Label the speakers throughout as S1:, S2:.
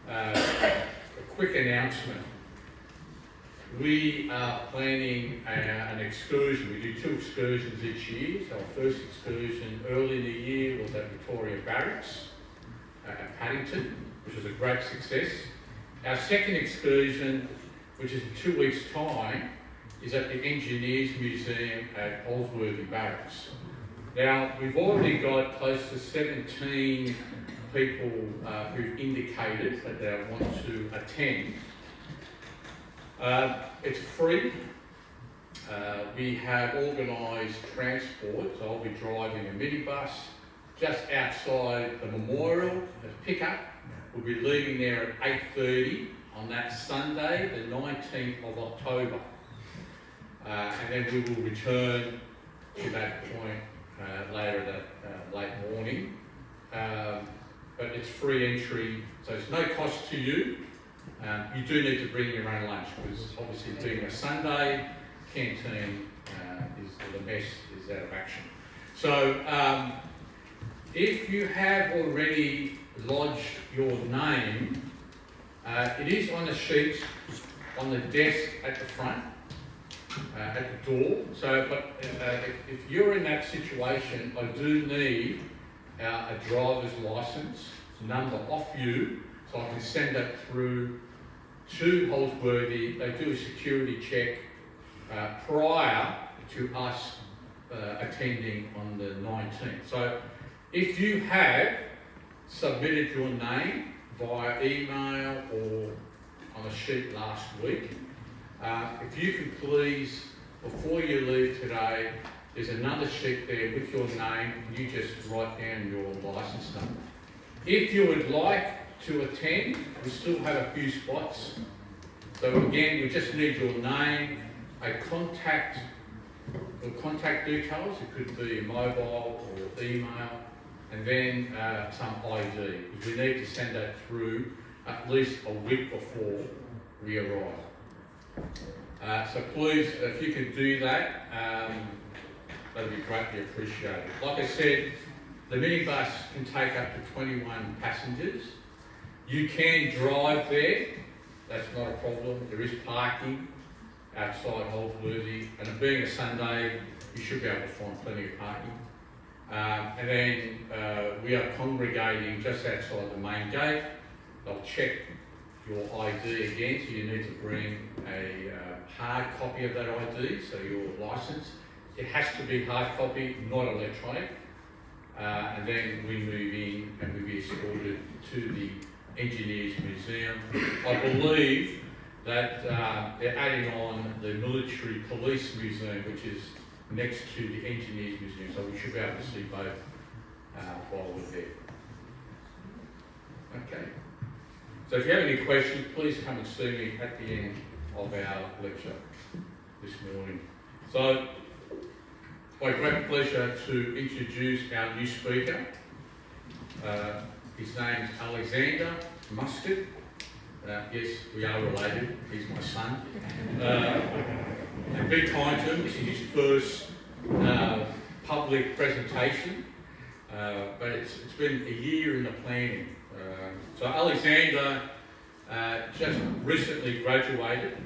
S1: a quick announcement. We are planning an excursion. We do 2 excursions each year. So our first excursion early in the year was at Victoria Barracks at Paddington, which was a great success. Our second excursion, which is in 2 weeks' time, is at the Engineers Museum at Holsworthy Barracks. Now, we've already got close to 17 people who've indicated that they want to attend. It's free. We have organised transport, so I'll be driving a minibus just outside the memorial as pickup. We'll be leaving there at 8:30 on that Sunday, the 19th of October. And then we will return to that point later that late morning. But it's free entry, so it's no cost to you. You do need to bring your own lunch because obviously being a Sunday, canteen the mess is out of action. So if you have already lodged your name, it is on the sheet on the desk at the front, at the door. So, but if you're in that situation, I do need a driver's license number off you, so I can send that through to Holsworthy. They do a security check prior to us attending on the 19th. So if you have submitted your name via email or on a sheet last week, if you can please, before you leave today, there's another sheet there with your name, and you just write down your license number. If you would like to attend, we still have a few spots. So again, we just need your name, contact details. It could be a mobile or email, and then some ID. We need to send that through at least a week before we arrive. So please, if you could do that, that'd be greatly appreciated. Like I said, the minibus can take up to 21 passengers. You can drive there, that's not a problem. There is parking outside Holsworthy, and it being a Sunday, you should be able to find plenty of parking. And then we are congregating just outside the main gate. They'll check your ID again, so you need to bring a hard copy of that ID, so your licence. It has to be hard copy, not electronic. And then we move in and we'll be escorted to the Engineers Museum. I believe that they're adding on the Military Police Museum, which is next to the Engineers Museum, so we should be able to see both while we're there. Okay. So if you have any questions, please come and see me at the end of our lecture this morning. So, it's my great pleasure to introduce our new speaker. His name's Alexander Muscat. Yes, we are related. He's my son. And be kind to him. This is his first public presentation, but it's been a year in the planning. So Alexander just recently graduated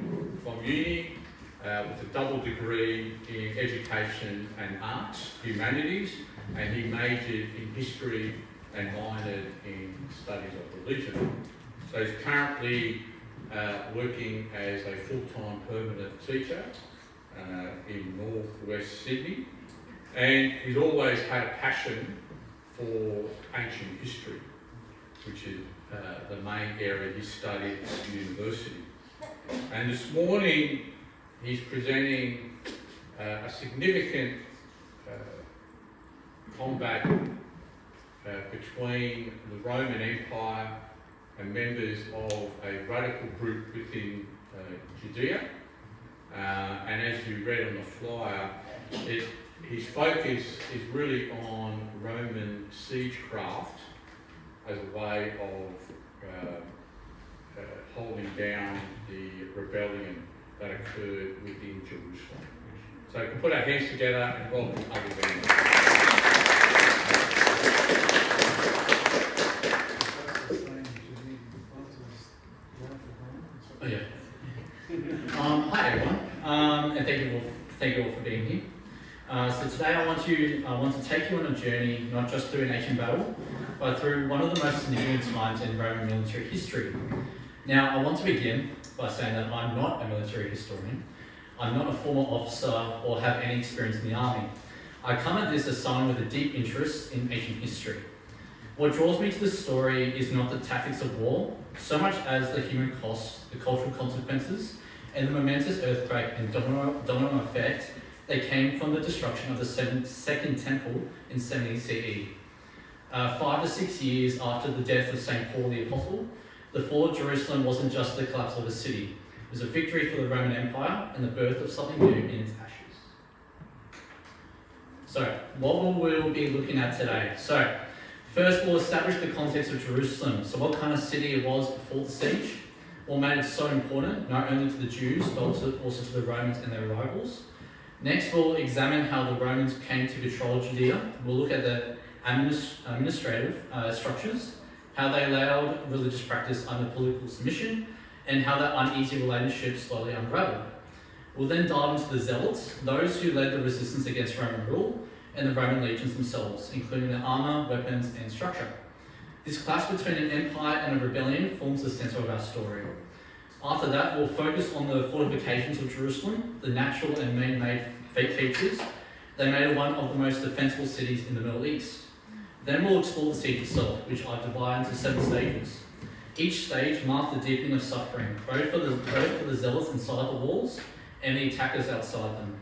S1: from uni with a double degree in education and arts, humanities, and he majored in history and minored in studies of religion. So he's currently working as a full-time permanent teacher in northwest Sydney, and he's always had a passion for ancient history, which is the main area he studied at university. And this morning he's presenting a significant combat between the Roman Empire and members of a radical group within Judea. And as you read on the flyer, his focus is really on Roman siegecraft as a way of holding down the rebellion that occurred within Jerusalem. So we can put our hands together and welcome Alexander.
S2: Oh yeah. Hi everyone, and thank you all for being here. So today I want to take you on a journey not just through an ancient battle, but through one of the most significant times in Roman military history. Now I want to begin by saying that I'm not a military historian. I'm not a former officer or have any experience in the army. I come at this as someone with a deep interest in ancient history. What draws me to this story is not the tactics of war, so much as the human costs, the cultural consequences, and the momentous earthquake and domino effect that came from the destruction of the Second Temple in 70 CE. 5 to 6 years after the death of St. Paul the Apostle, the fall of Jerusalem wasn't just the collapse of a city. It was a victory for the Roman Empire and the birth of something new in its ashes. So, what will we be looking at today? So, first, we'll establish the context of Jerusalem. So what kind of city it was before the siege? What made it so important, not only to the Jews, but also to the Romans and their rivals. Next, we'll examine how the Romans came to control Judea. We'll look at the administrative structures, how they allowed religious practice under political submission, and how that uneasy relationship slowly unraveled. We'll then dive into the Zealots, those who led the resistance against Roman rule, and the Roman legions themselves, including their armour, weapons, and structure. This clash between an empire and a rebellion forms the centre of our story. After that, we'll focus on the fortifications of Jerusalem, the natural and man-made features. They made it one of the most defensible cities in the Middle East. Then we'll explore the siege itself, which I divide into 7 stages. Each stage marked the deepening of suffering, both for the zealots inside the walls and the attackers outside them.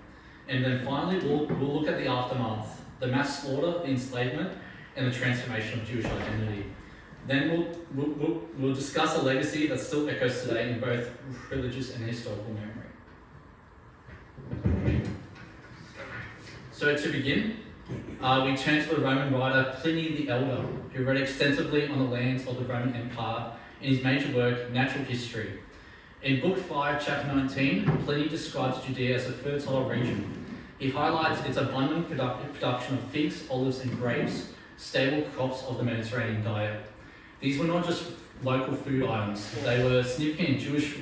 S2: And then finally, we'll look at the aftermath, the mass slaughter, the enslavement, and the transformation of Jewish identity. Then we'll discuss a legacy that still echoes today in both religious and historical memory. So to begin, we turn to the Roman writer Pliny the Elder, who wrote extensively on the lands of the Roman Empire in his major work, Natural History. In Book 5, Chapter 19, Pliny describes Judea as a fertile region. He highlights its abundant production of figs, olives, and grapes, staple crops of the Mediterranean diet. These were not just local food items, they were significant Jewish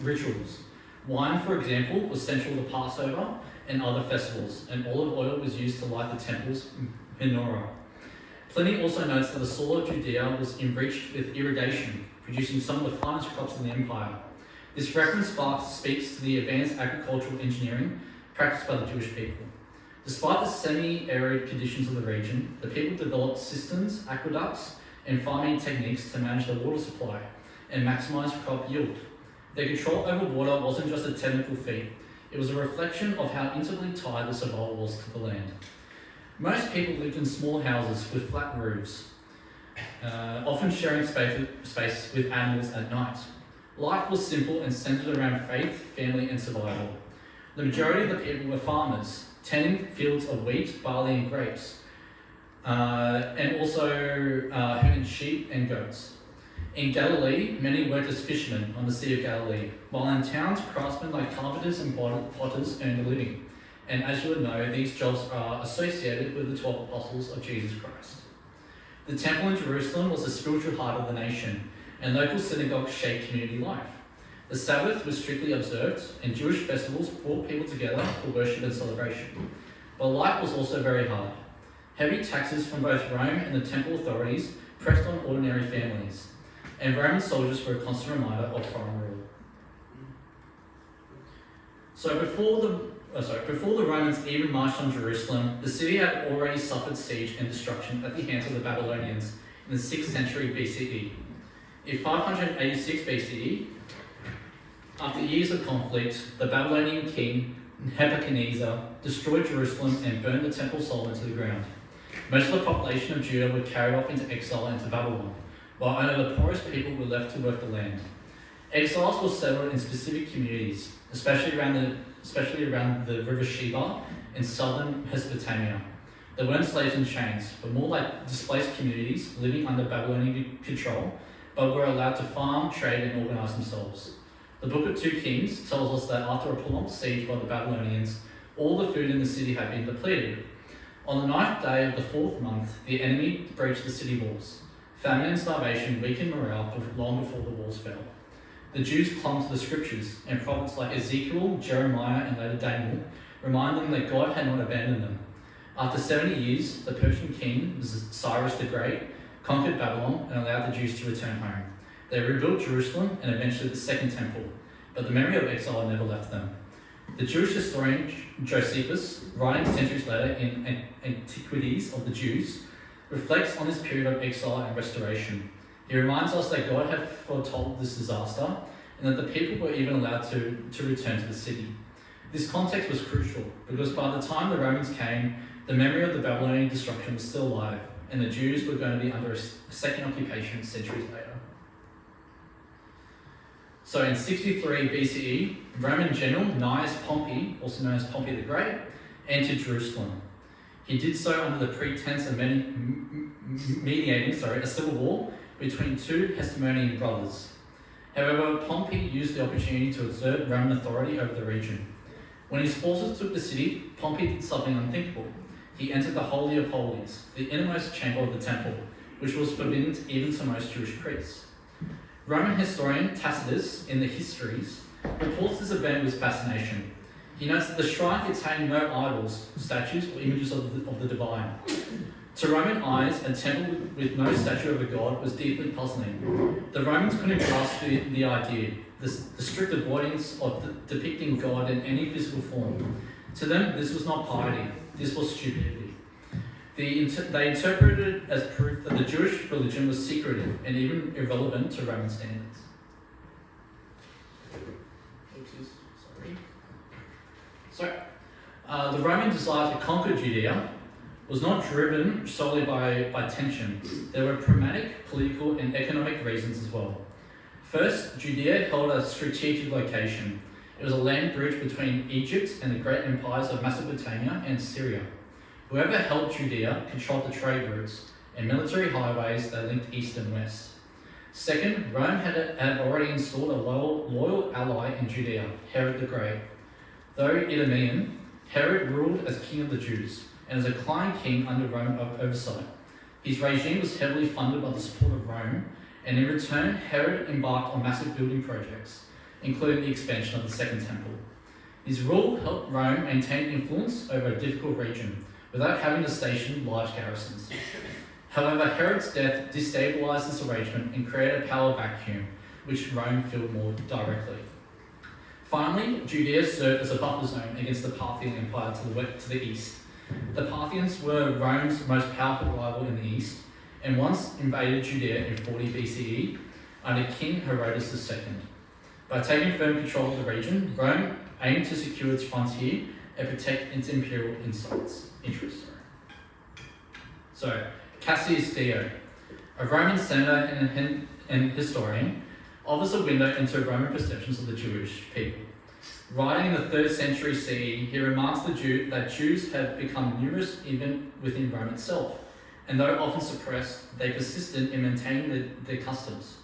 S2: rituals. Wine, for example, was central to Passover and other festivals, and olive oil was used to light the temple's menorah. Pliny also notes that the soil of Judea was enriched with irrigation, producing some of the finest crops in the empire. This reference speaks to the advanced agricultural engineering practiced by the Jewish people. Despite the semi-arid conditions of the region, the people developed systems, aqueducts, and farming techniques to manage the water supply and maximize crop yield. Their control over water wasn't just a technical feat, it was a reflection of how intimately tied the survival was to the land. Most people lived in small houses with flat roofs, often sharing space with animals at night. Life was simple and centered around faith, family, and survival. The majority of the people were farmers, tending fields of wheat, barley, and grapes, and also herding sheep and goats. In Galilee, many worked as fishermen on the Sea of Galilee, while in towns, craftsmen like carpenters and potters earned a living. And as you would know, these jobs are associated with the 12 apostles of Jesus Christ. The temple in Jerusalem was the spiritual heart of the nation, and local synagogues shaped community life. The Sabbath was strictly observed, and Jewish festivals brought people together for worship and celebration. But life was also very hard. Heavy taxes from both Rome and the temple authorities pressed on ordinary families, and Roman soldiers were a constant reminder of foreign rule. So before the Romans even marched on Jerusalem, the city had already suffered siege and destruction at the hands of the Babylonians in the 6th century BCE. In 586 BCE, after years of conflict, the Babylonian king Nebuchadnezzar destroyed Jerusalem and burned the temple soul into the ground. Most of the population of Judah were carried off into exile into Babylon, while only the poorest people were left to work the land. Exiles were settled in specific communities, especially around the river Sheba in southern Mesopotamia. They weren't slaves in chains, but more like displaced communities living under Babylonian control, but were allowed to farm, trade, and organize themselves. The Book of 2 Kings tells us that after a prolonged siege by the Babylonians, all the food in the city had been depleted. On the 9th day of the 4th month, the enemy breached the city walls. Famine and starvation weakened morale long before the walls fell. the Jews clung to the scriptures, and prophets like Ezekiel, Jeremiah, and later Daniel remind them that God had not abandoned them. After 70 years, the Persian king, Cyrus the Great, conquered Babylon and allowed the Jews to return home. They rebuilt Jerusalem and eventually the Second Temple, but the memory of exile never left them. The Jewish historian Josephus, writing centuries later in Antiquities of the Jews, reflects on this period of exile and restoration. He reminds us that God had foretold this disaster and that the people were even allowed to return to the city. This context was crucial because by the time the Romans came, the memory of the Babylonian destruction was still alive, and the Jews were going to be under a second occupation centuries later. So in 63 BCE, Roman general Gnaeus Pompey, also known as Pompey the Great, entered Jerusalem. He did so under the pretense of mediating a civil war between two Hasmonean brothers. However, Pompey used the opportunity to exert Roman authority over the region. When his forces took the city, Pompey did something unthinkable. He entered the Holy of Holies, the innermost chamber of the temple, which was forbidden even to most Jewish priests. Roman historian Tacitus, in the Histories, reports this event with fascination. He notes that the shrine contained no idols, statues, or images of the divine. To Roman eyes, a temple with no statue of a god was deeply puzzling. The Romans couldn't grasp the idea, the strict avoidance of depicting God in any physical form. To them, this was not piety, this was stupidity. They interpreted it as proof that the Jewish religion was secretive and even irrelevant to Roman standards. The Roman desire to conquer Judea was not driven solely by tension. There were pragmatic, political, and economic reasons as well. First, Judea held a strategic location. It was a land bridge between Egypt and the great empires of Mesopotamia and Syria. Whoever held Judea controlled the trade routes and military highways that linked east and west. Second, Rome had already installed a loyal ally in Judea, Herod the Great. Though Idumean, Herod ruled as king of the Jews and as a client king under Roman oversight. His regime was heavily funded by the support of Rome, and in return, Herod embarked on massive building projects, including the expansion of the Second Temple. His rule helped Rome maintain influence over a difficult region, without having to station large garrisons. However, Herod's death destabilized this arrangement and created a power vacuum, which Rome filled more directly. Finally, Judea served as a buffer zone against the Parthian Empire to the east. The Parthians were Rome's most powerful rival in the east, and once invaded Judea in 40 BCE under King Herodes II. By taking firm control of the region, Rome aimed to secure its frontier and protect its imperial interests. So, Cassius Dio, a Roman senator and historian, offers a window into Roman perceptions of the Jewish people. Writing in the 3rd century CE, he remarks that Jews had become numerous even within Rome itself, and though often suppressed, they persisted in maintaining their customs.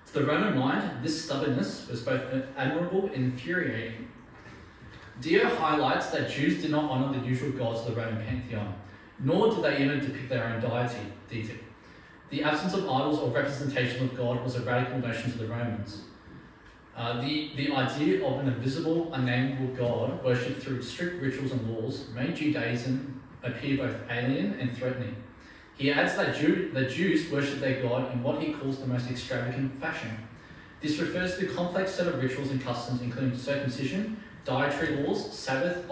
S2: To the Roman mind, this stubbornness was both admirable and infuriating. Dio highlights that Jews did not honour the usual gods of the Roman pantheon, nor did they even depict their own deity. The absence of idols or representation of God was a radical notion to the Romans. The idea of an invisible, unnameable God worshipped through strict rituals and laws made Judaism appear both alien and threatening. He adds that Jews worship their God in what he calls the most extravagant fashion. This refers to the complex set of rituals and customs including circumcision, dietary laws, Sabbath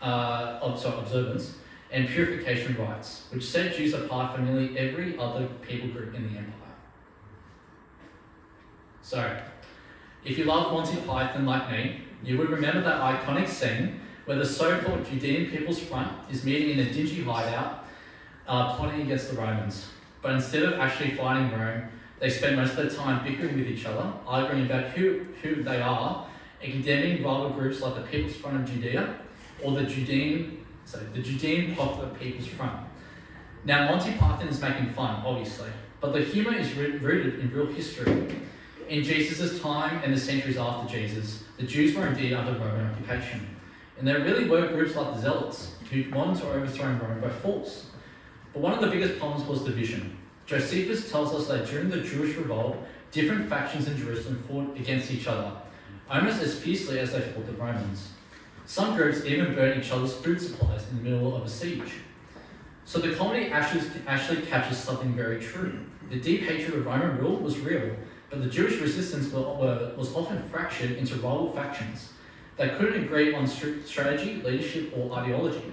S2: observance, and purification rites, which set Jews apart from nearly every other people group in the empire. So, if you love Monty Python like me, you would remember that iconic scene where the so-called Judean People's Front is meeting in a dingy hideout, plotting against the Romans. But instead of actually fighting Rome, they spend most of their time bickering with each other, arguing about who they are, and condemning rival groups like the People's Front of Judea or the Judean Popular People's Front. Now, Monty Python is making fun, obviously, but the humour is rooted in real history. In Jesus' time and the centuries after Jesus, the Jews were indeed under Roman occupation, and there really were groups like the Zealots who wanted to overthrow Rome by force. But one of the biggest problems was division. Josephus tells us that during the Jewish revolt, different factions in Jerusalem fought against each other, almost as fiercely as they fought the Romans. Some groups even burnt each other's food supplies in the middle of a siege. So the colony actually captures something very true. The deep hatred of Roman rule was real, but the Jewish resistance was often fractured into rival factions that couldn't agree on strategy, leadership, or ideology.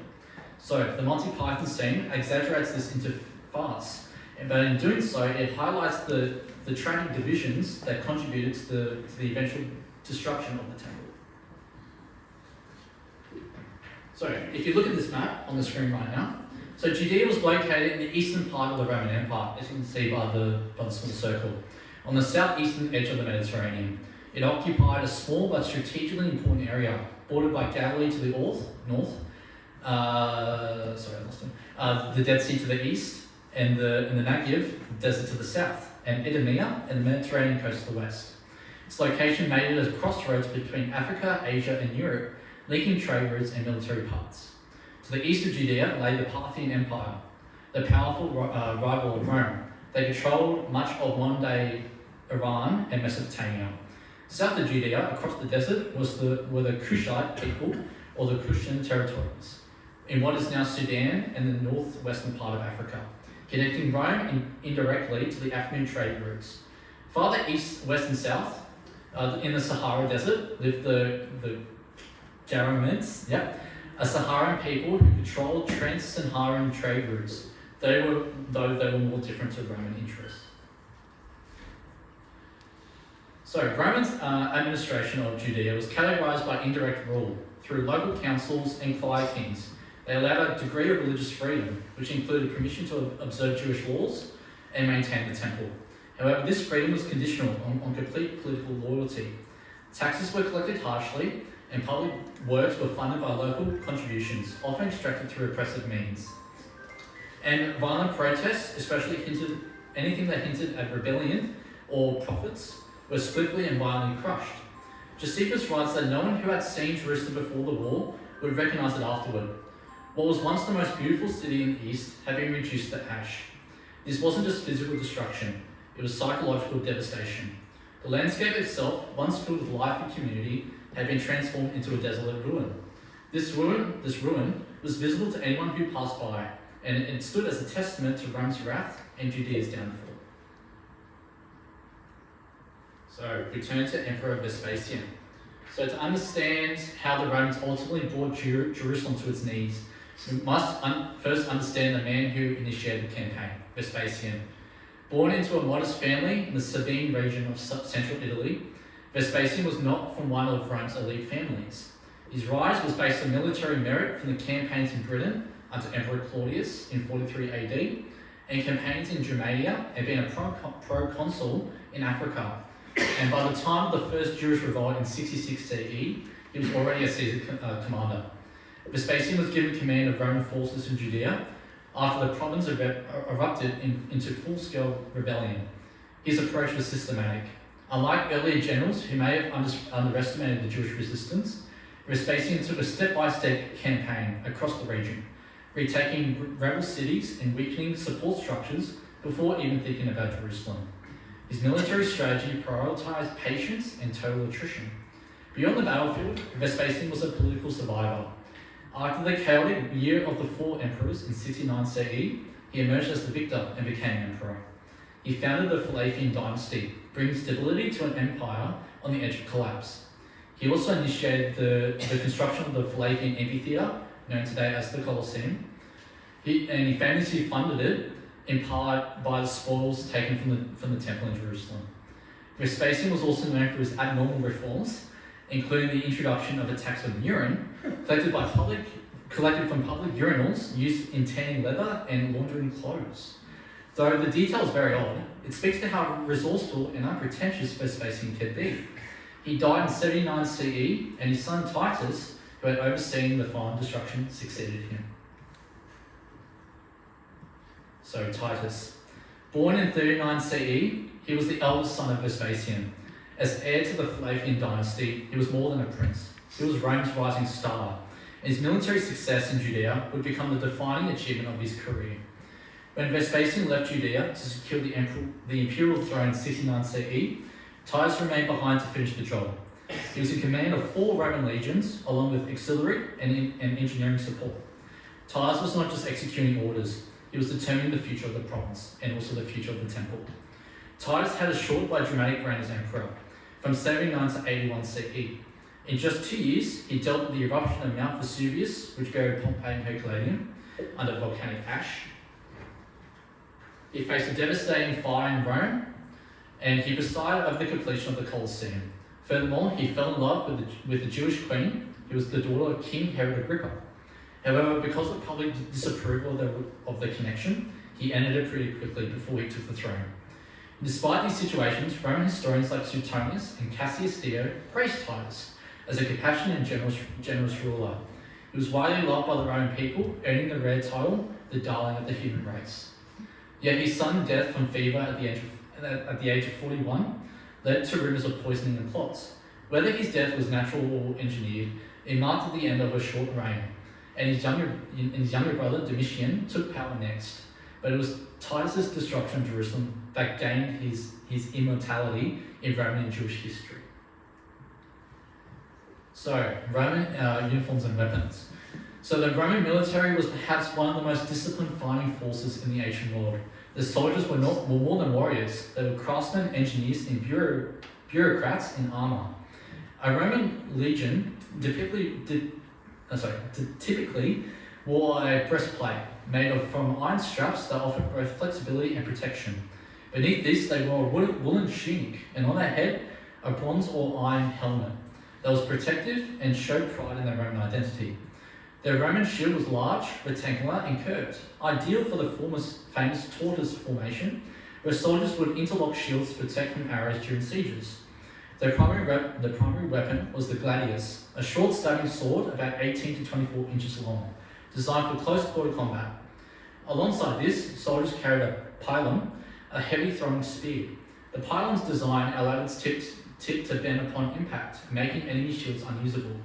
S2: So the Monty Python scene exaggerates this into farce, but in doing so, it highlights the tragic divisions that contributed to the eventual destruction of the temple. So if you look at this map on the screen right now, so Judea was located in the eastern part of the Roman Empire, as you can see by the small circle, on the southeastern edge of the Mediterranean. It occupied a small but strategically important area, bordered by Galilee to the north, the Dead Sea to the east, and the Negev desert to the south, and Idumea and the Mediterranean coast to the west. Its location made it a crossroads between Africa, Asia, and Europe, linking trade routes and military paths. To the east of Judea lay the Parthian Empire, the powerful rival of Rome. They controlled much of modern-day Iran and Mesopotamia. South of Judea, across the desert, were the Kushite people, or the Kushan territories, in what is now Sudan and the northwestern part of Africa, connecting Rome indirectly to the African trade routes. Farther east, west, and south, in the Sahara Desert, lived the Jaramids, a Saharan people who controlled trans-Saharan trade routes, though they were more different to Roman interests. So, Roman administration of Judea was categorized by indirect rule through local councils and clientines. They allowed a degree of religious freedom, which included permission to observe Jewish laws and maintain the temple. However, this freedom was conditional on complete political loyalty. Taxes were collected harshly, and public works were funded by local contributions, often extracted through repressive means. And violent protests, especially anything that hinted at rebellion or profits, were swiftly and violently crushed. Josephus writes that no one who had seen Jerusalem before the war would recognize it afterward. What was once the most beautiful city in the east had been reduced to ash. This wasn't just physical destruction, it was psychological devastation. The landscape itself, once filled with life and community, had been transformed into a desolate ruin. This ruin was visible to anyone who passed by, and it stood as a testament to Rome's wrath and Judea's downfall. So, we turn to Emperor Vespasian. So, to understand how the Romans ultimately brought Jerusalem to its knees, we must first understand the man who initiated the campaign, Vespasian. Born into a modest family in the Sabine region of central Italy, Vespasian was not from one of Rome's elite families. His rise was based on military merit from the campaigns in Britain under Emperor Claudius in 43 AD, and campaigns in Germania, and being a proconsul in Africa. And by the time of the first Jewish revolt in 66 CE, he was already a Caesar commander. Vespasian was given command of Roman forces in Judea after the province erupted into full-scale rebellion. His approach was systematic. Unlike earlier generals who may have underestimated the Jewish resistance, Vespasian took a step-by-step campaign across the region, retaking rebel cities and weakening support structures before even thinking about Jerusalem. His military strategy prioritized patience and total attrition. Beyond the battlefield, Vespasian was a political survivor. After the chaotic year of the four emperors in 69 CE, he emerged as the victor and became emperor. He founded the Fallapian dynasty, bringing stability to an empire on the edge of collapse. He also initiated the construction of the Fallapian amphitheatre, known today as the Colosseum. He famously funded it in part by the spoils taken from the temple in Jerusalem. Vespasian was also known for his abnormal reforms, including the introduction of a tax on urine, collected from public urinals used in tanning leather and laundering clothes. Though the detail is very odd, it speaks to how resourceful and unpretentious Vespasian could be. He died in 79 CE, and his son Titus, who had overseen the final destruction, succeeded him. So Titus, born in 39 CE, he was the eldest son of Vespasian. As heir to the Fallapian dynasty, he was more than a prince. He was Rome's rising star, and his military success in Judea would become the defining achievement of his career. When Vespasian left Judea to secure the imperial throne in 69 CE, Titus remained behind to finish the job. He was in command of 4 Roman legions, along with auxiliary and engineering support. Titus was not just executing orders, he was determining the future of the province and also the future of the temple. Titus had a short but dramatic reign as emperor, from 79 to 81 CE. In just 2 years, he dealt with the eruption of Mount Vesuvius, which buried Pompeii and Herculaneum under volcanic ash. He faced a devastating fire in Rome, and he presided over the completion of the Colosseum. Furthermore, he fell in love with the Jewish queen, who was the daughter of King Herod Agrippa. However, because of public disapproval of the connection, he ended it pretty quickly before he took the throne. Despite these situations, Roman historians like Suetonius and Cassius Dio praised Titus as a compassionate and generous ruler. He was widely loved by the Roman people, earning the rare title, the darling of the human race. Yet his sudden death from fever at the age of 41 led to rumours of poisoning and plots. Whether his death was natural or engineered, it marked the end of a short reign, and his younger brother Domitian took power next. But it was Titus's destruction of Jerusalem that gained his immortality in Roman and Jewish history. So, Roman uniforms and weapons. So the Roman military was perhaps one of the most disciplined fighting forces in the ancient world. The soldiers were more than warriors. They were craftsmen, engineers, and bureaucrats in armour. A Roman legion typically wore a breastplate made from iron straps that offered both flexibility and protection. Beneath this, they wore a woolen tunic, and on their head, a bronze or iron helmet that was protective and showed pride in their Roman identity. Their Roman shield was large, rectangular, and curved, ideal for the famous tortoise formation, where soldiers would interlock shields to protect from arrows during sieges. Their primary weapon was the gladius, a short stabbing sword about 18 to 24 inches long, designed for close quarter combat. Alongside this, soldiers carried a pilum, a heavy throwing spear. The pilum's design allowed its tip to bend upon impact, making enemy shields unusable.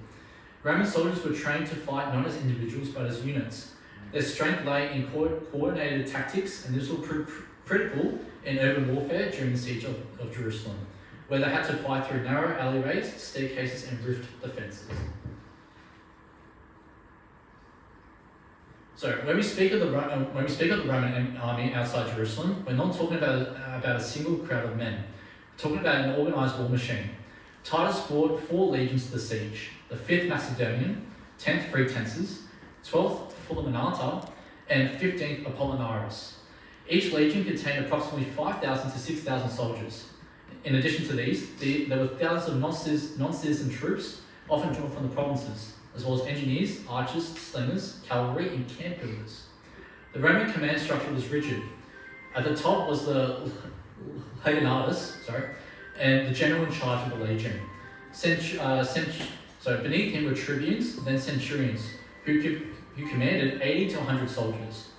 S2: Roman soldiers were trained to fight not as individuals but as units. Their strength lay in coordinated tactics, and this will prove critical in urban warfare during the siege of Jerusalem, where they had to fight through narrow alleyways, staircases, and roofed defences. So when we speak of the Roman army outside Jerusalem, we're not talking about a single crowd of men. We're talking about an organised war machine. Titus brought 4 legions to the siege: the 5th Macedonian, 10th Fretenses, 12th Fulminata, and 15th Apollinaris. Each legion contained approximately 5,000 to 6,000 soldiers. In addition to these, there were thousands of non-citizen troops, often drawn from the provinces, as well as engineers, archers, slingers, cavalry, and camp builders. The Roman command structure was rigid. At the top was the legionatus, and the general in charge of the legion. Beneath him were tribunes, then centurions, who commanded 80 to 100 soldiers.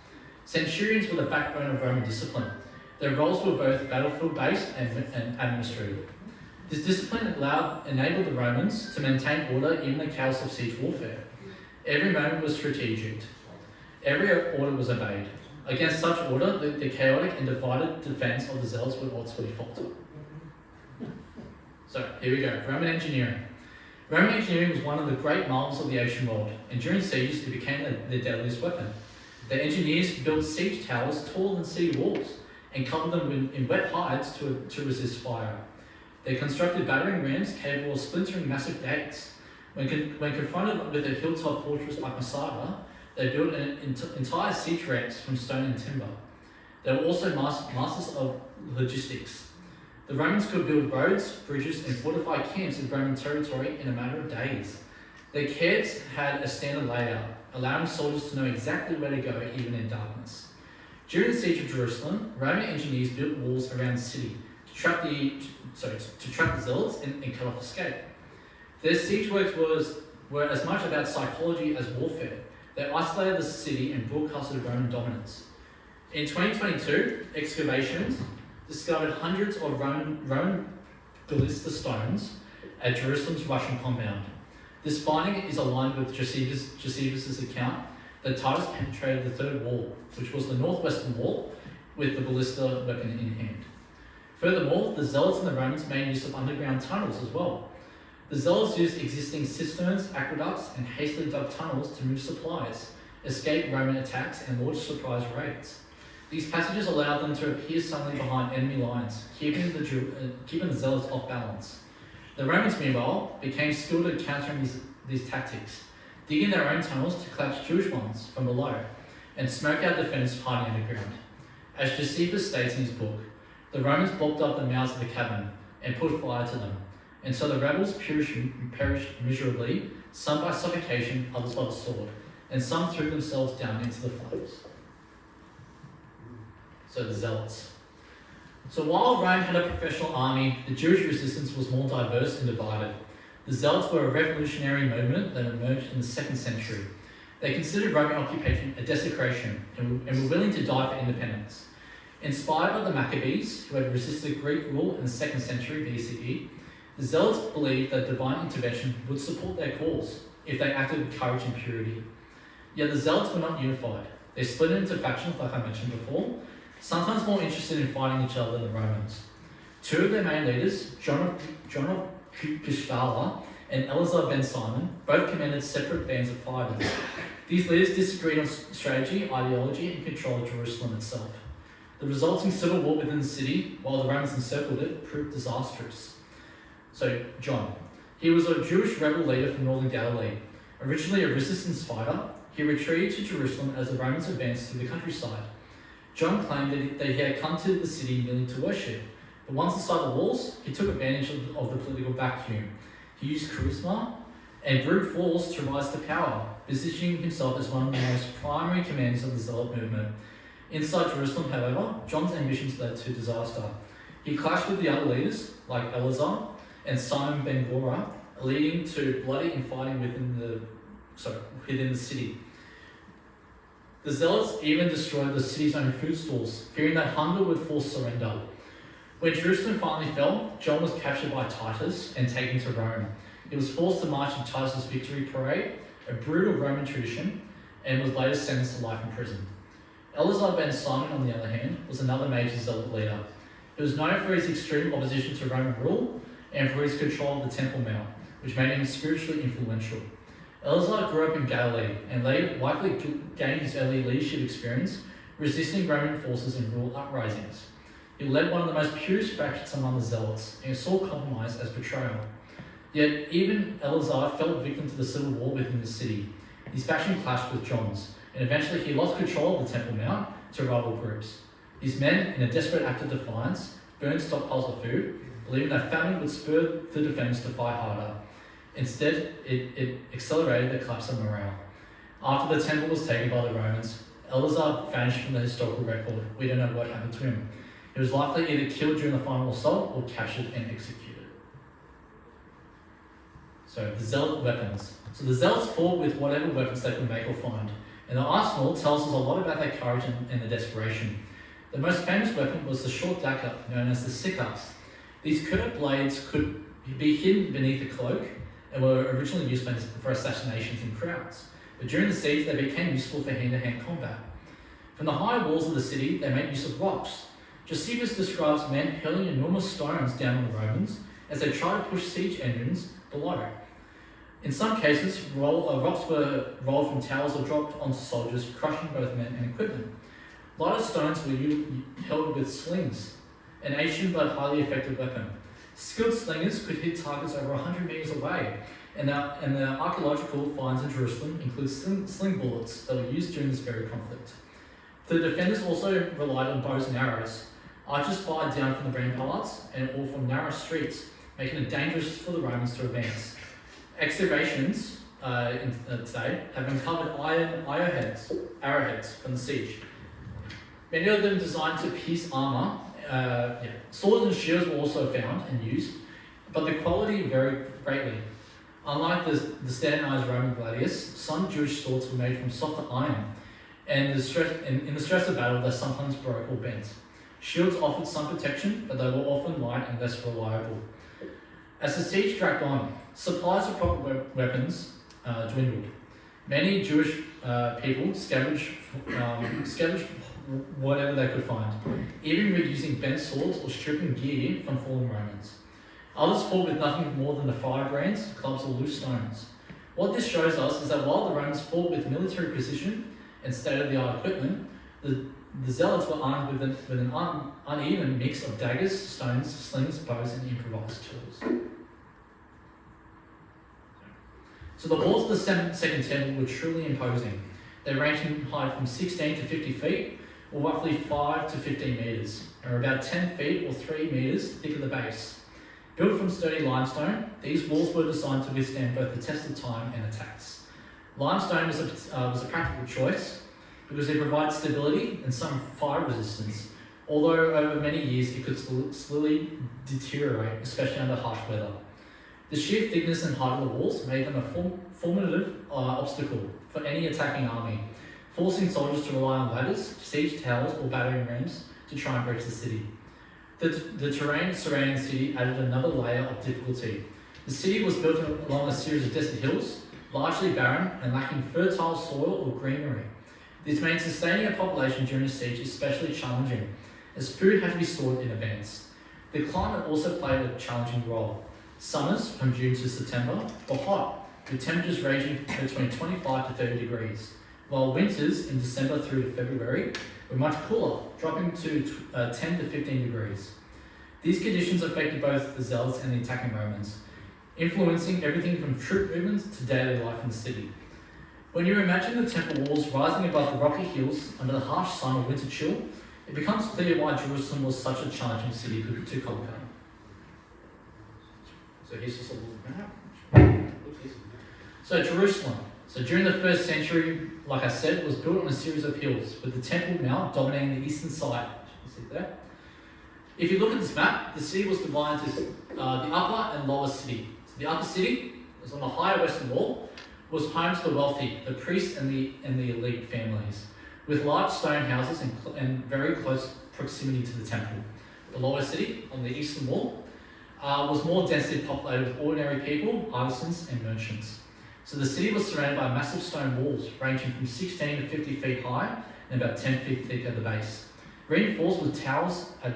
S2: Centurions were the backbone of Roman discipline. Their roles were both battlefield-based and administrative. This discipline enabled the Romans to maintain order even in the chaos of siege warfare. Every moment was strategic. Every order was obeyed. Against such order, the chaotic and divided defence of the zealots would ultimately falter. So, here we go. Roman engineering. Roman engineering was one of the great marvels of the ancient world, and during sieges it became their deadliest weapon. The engineers built siege towers taller than city walls and covered them in wet hides to resist fire. They constructed battering rams capable of splintering massive gates. When confronted with a hilltop fortress like Masada, they built entire siege ramps from stone and timber. They were also masters of logistics. The Romans could build roads, bridges, and fortify camps in Roman territory in a matter of days. Their camps had a standard layout, allowing soldiers to know exactly where to go even in darkness. During the siege of Jerusalem, Roman engineers built walls around the city to trap the zealots and cut off escape. Their siege works were as much about psychology as warfare. They isolated the city and broadcasted Roman dominance. In 2022, excavations discovered hundreds of Roman ballista stones at Jerusalem's Russian compound. This finding is aligned with Josephus' account the Titus penetrated the third wall, which was the northwestern wall, with the ballista weapon in hand. Furthermore, the Zealots and the Romans made use of underground tunnels as well. The Zealots used existing cisterns, aqueducts, and hastily dug tunnels to move supplies, escape Roman attacks, and launch surprise raids. These passages allowed them to appear suddenly behind enemy lines, keeping the Zealots off balance. The Romans, meanwhile, became skilled at countering these tactics, digging their own tunnels to collapse Jewish ones from below, and smoke out defenders hiding underground. As Josephus states in his book, the Romans blocked up the mouths of the cavern and put fire to them, and so the rebels perished miserably, some by suffocation, others by the sword, and some threw themselves down into the flames. So the Zealots. So while Rome had a professional army, the Jewish resistance was more diverse and divided. The Zealots were a revolutionary movement that emerged in the 2nd century. They considered Roman occupation a desecration and were willing to die for independence. Inspired by the Maccabees, who had resisted Greek rule in the 2nd century BCE, the Zealots believed that divine intervention would support their cause if they acted with courage and purity. Yet the Zealots were not unified. They split into factions, like I mentioned before, sometimes more interested in fighting each other than the Romans. Two of their main leaders, John of Gustavus and Eleazar ben Simon, both commanded separate bands of fighters. These leaders disagreed on strategy, ideology, and control of Jerusalem itself. The resulting civil war within the city, while the Romans encircled it, proved disastrous. So, John. He was a Jewish rebel leader from northern Galilee. Originally a resistance fighter, he retreated to Jerusalem as the Romans advanced through the countryside. John claimed that he had come to the city merely to worship, but once inside the walls, he took advantage of the political vacuum. He used charisma and brute force to rise to power, positioning himself as one of the most primary commanders of the Zealot movement. Inside Jerusalem, however, John's ambitions led to disaster. He clashed with the other leaders, like Eleazar and Simon ben Gora, leading to bloody infighting within the city. The Zealots even destroyed the city's own food stores, fearing that hunger would force surrender. When Jerusalem finally fell, John was captured by Titus and taken to Rome. He was forced to march in Titus' victory parade, a brutal Roman tradition, and was later sentenced to life in prison. Eleazar ben Simon, on the other hand, was another major Zealot leader. He was known for his extreme opposition to Roman rule and for his control of the Temple Mount, which made him spiritually influential. Eleazar grew up in Galilee and likely gained his early leadership experience resisting Roman forces in rural uprisings. He led one of the most purest factions among the Zealots and saw compromise as betrayal. Yet even Eleazar fell victim to the civil war within the city. His faction clashed with John's, and eventually he lost control of the Temple Mount to rival groups. These men, in a desperate act of defiance, burned stockpiles of food, believing that famine would spur the defenders to fight harder. Instead, it accelerated the collapse of morale. After the temple was taken by the Romans, Eleazar vanished from the historical record. We don't know what happened to him. He was likely either killed during the final assault or captured and executed. So, the Zealot weapons. So the Zealots fought with whatever weapons they could make or find. And the arsenal tells us a lot about their courage and their desperation. The most famous weapon was the short dagger, known as the sickle. These curved blades could be hidden beneath a cloak and were originally used for assassinations in crowds. But during the siege, they became useful for hand-to-hand combat. From the high walls of the city, they made use of rocks. Josephus describes men hurling enormous stones down on the Romans as they tried to push siege engines below. In some cases, rocks were rolled from towers or dropped onto soldiers, crushing both men and equipment. Lighter stones were held with slings, an ancient but highly effective weapon. Skilled slingers could hit targets over 100 meters away, and the archaeological finds in Jerusalem include sling bullets that were used during this very conflict. The defenders also relied on bows and arrows. Archers fired down from the ramparts or from narrow streets, making it dangerous for the Romans to advance. Excavations today have uncovered arrowheads from the siege. Many of them designed to pierce armour. Swords and shields were also found and used, but the quality varied greatly. Unlike the standardized Roman gladius, some Jewish swords were made from softer iron, and in the stress of battle, they sometimes broke or bent. Shields offered some protection, but they were often light and less reliable. As the siege dragged on, supplies of proper weapons dwindled. Many Jewish people scavenged whatever they could find, even using bent swords or stripping gear from fallen Romans. Others fought with nothing more than the firebrands, clubs, or loose stones. What this shows us is that while the Romans fought with military precision and state-of-the-art equipment, the Zealots were armed with an uneven mix of daggers, stones, slings, bows, and improvised tools. So the walls of the Second Temple were truly imposing. They ranged in height from 16 to 50 feet, or roughly 5 to 15 metres, and were about 10 feet or 3 metres thick at the base. Built from sturdy limestone, these walls were designed to withstand both the test of time and attacks. Limestone was a practical choice because it provides stability and some fire resistance, although over many years it could slowly deteriorate, especially under harsh weather. The sheer thickness and height of the walls made them a formidable obstacle for any attacking army, forcing soldiers to rely on ladders, siege towers, or battering rams to try and breach the city. The terrain surrounding the city added another layer of difficulty. The city was built along a series of desert hills, largely barren and lacking fertile soil or greenery. This made sustaining a population during a siege especially challenging, as food had to be stored in advance. The climate also played a challenging role. Summers, from June to September, were hot, with temperatures ranging between 25 to 30 degrees, while winters in December through to February were much cooler, dropping to 10 to 15 degrees. These conditions affected both the Zealots and the attacking Romans, influencing everything from troop movements to daily life in the city. When you imagine the temple walls rising above the rocky hills under the harsh sun of winter chill, it becomes clear why Jerusalem was such a challenging city to conquer. So here's just a little map. So Jerusalem. So during the first century, like I said, was built on a series of hills, with the Temple Mount dominating the eastern side. You see there? If you look at this map, the city was divided into the upper and lower city. So the upper city was on the higher western wall, was home to the wealthy, the priests and the elite families, with large stone houses and very close proximity to the temple. The lower city, on the eastern wall, was more densely populated with ordinary people, artisans and merchants. So the city was surrounded by massive stone walls ranging from 16 to 50 feet high and about 10 feet thick at the base, reinforced with towers at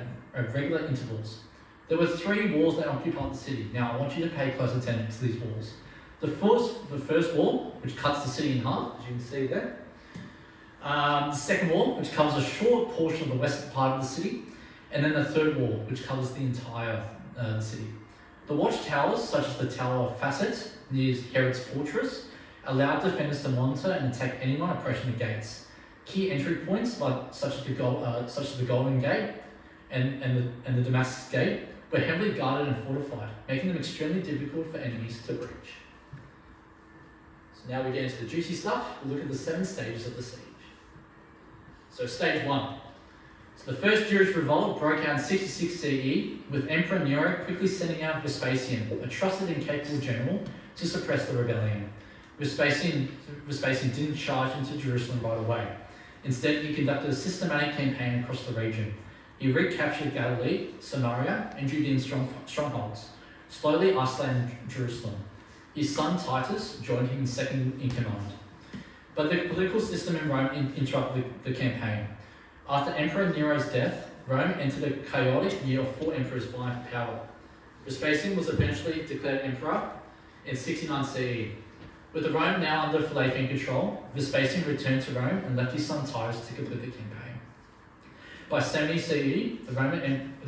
S2: regular intervals. There were 3 walls that occupied the city. Now I want you to pay close attention to these walls. The first wall, which cuts the city in half, as you can see there. The second wall, which covers a short portion of the western part of the city. And then the third wall, which covers the entire city. The watchtowers, such as the Tower of Facet near Herod's fortress, allowed defenders to monitor and attack anyone approaching the gates. Key entry points, such as the Golden Gate and the Damascus Gate, were heavily guarded and fortified, making them extremely difficult for enemies to breach. So now we get into the juicy stuff. We'll look at the 7 stages of the siege. So stage 1. So the first Jewish revolt broke out in 66 CE, with Emperor Nero quickly sending out Vespasian, a trusted and capable general, to suppress the rebellion. Vespasian didn't charge into Jerusalem right away. Instead, he conducted a systematic campaign across the region. He recaptured Galilee, Samaria, and Judean strongholds, slowly isolating Jerusalem. His son Titus joined him second in command. But the political system in Rome interrupted the campaign. After Emperor Nero's death, Rome entered a chaotic year of 4 emperors vying for power. Vespasian was eventually declared emperor in 69 CE. With the Rome now under Philippine control, Vespasian returned to Rome and left his son Titus to complete the campaign. By 70 CE, the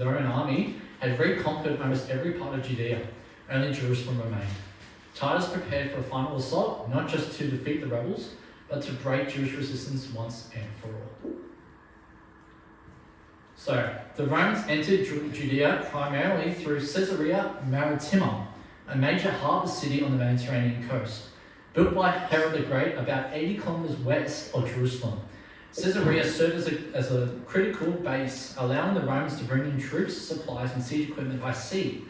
S2: Roman army had reconquered almost every part of Judea. Only Jerusalem remained. Titus prepared for a final assault, not just to defeat the rebels, but to break Jewish resistance once and for all. So, the Romans entered Judea primarily through Caesarea Maritima, a major harbour city on the Mediterranean coast, built by Herod the Great about 80 kilometres west of Jerusalem. Caesarea served as a critical base, allowing the Romans to bring in troops, supplies and siege equipment by sea.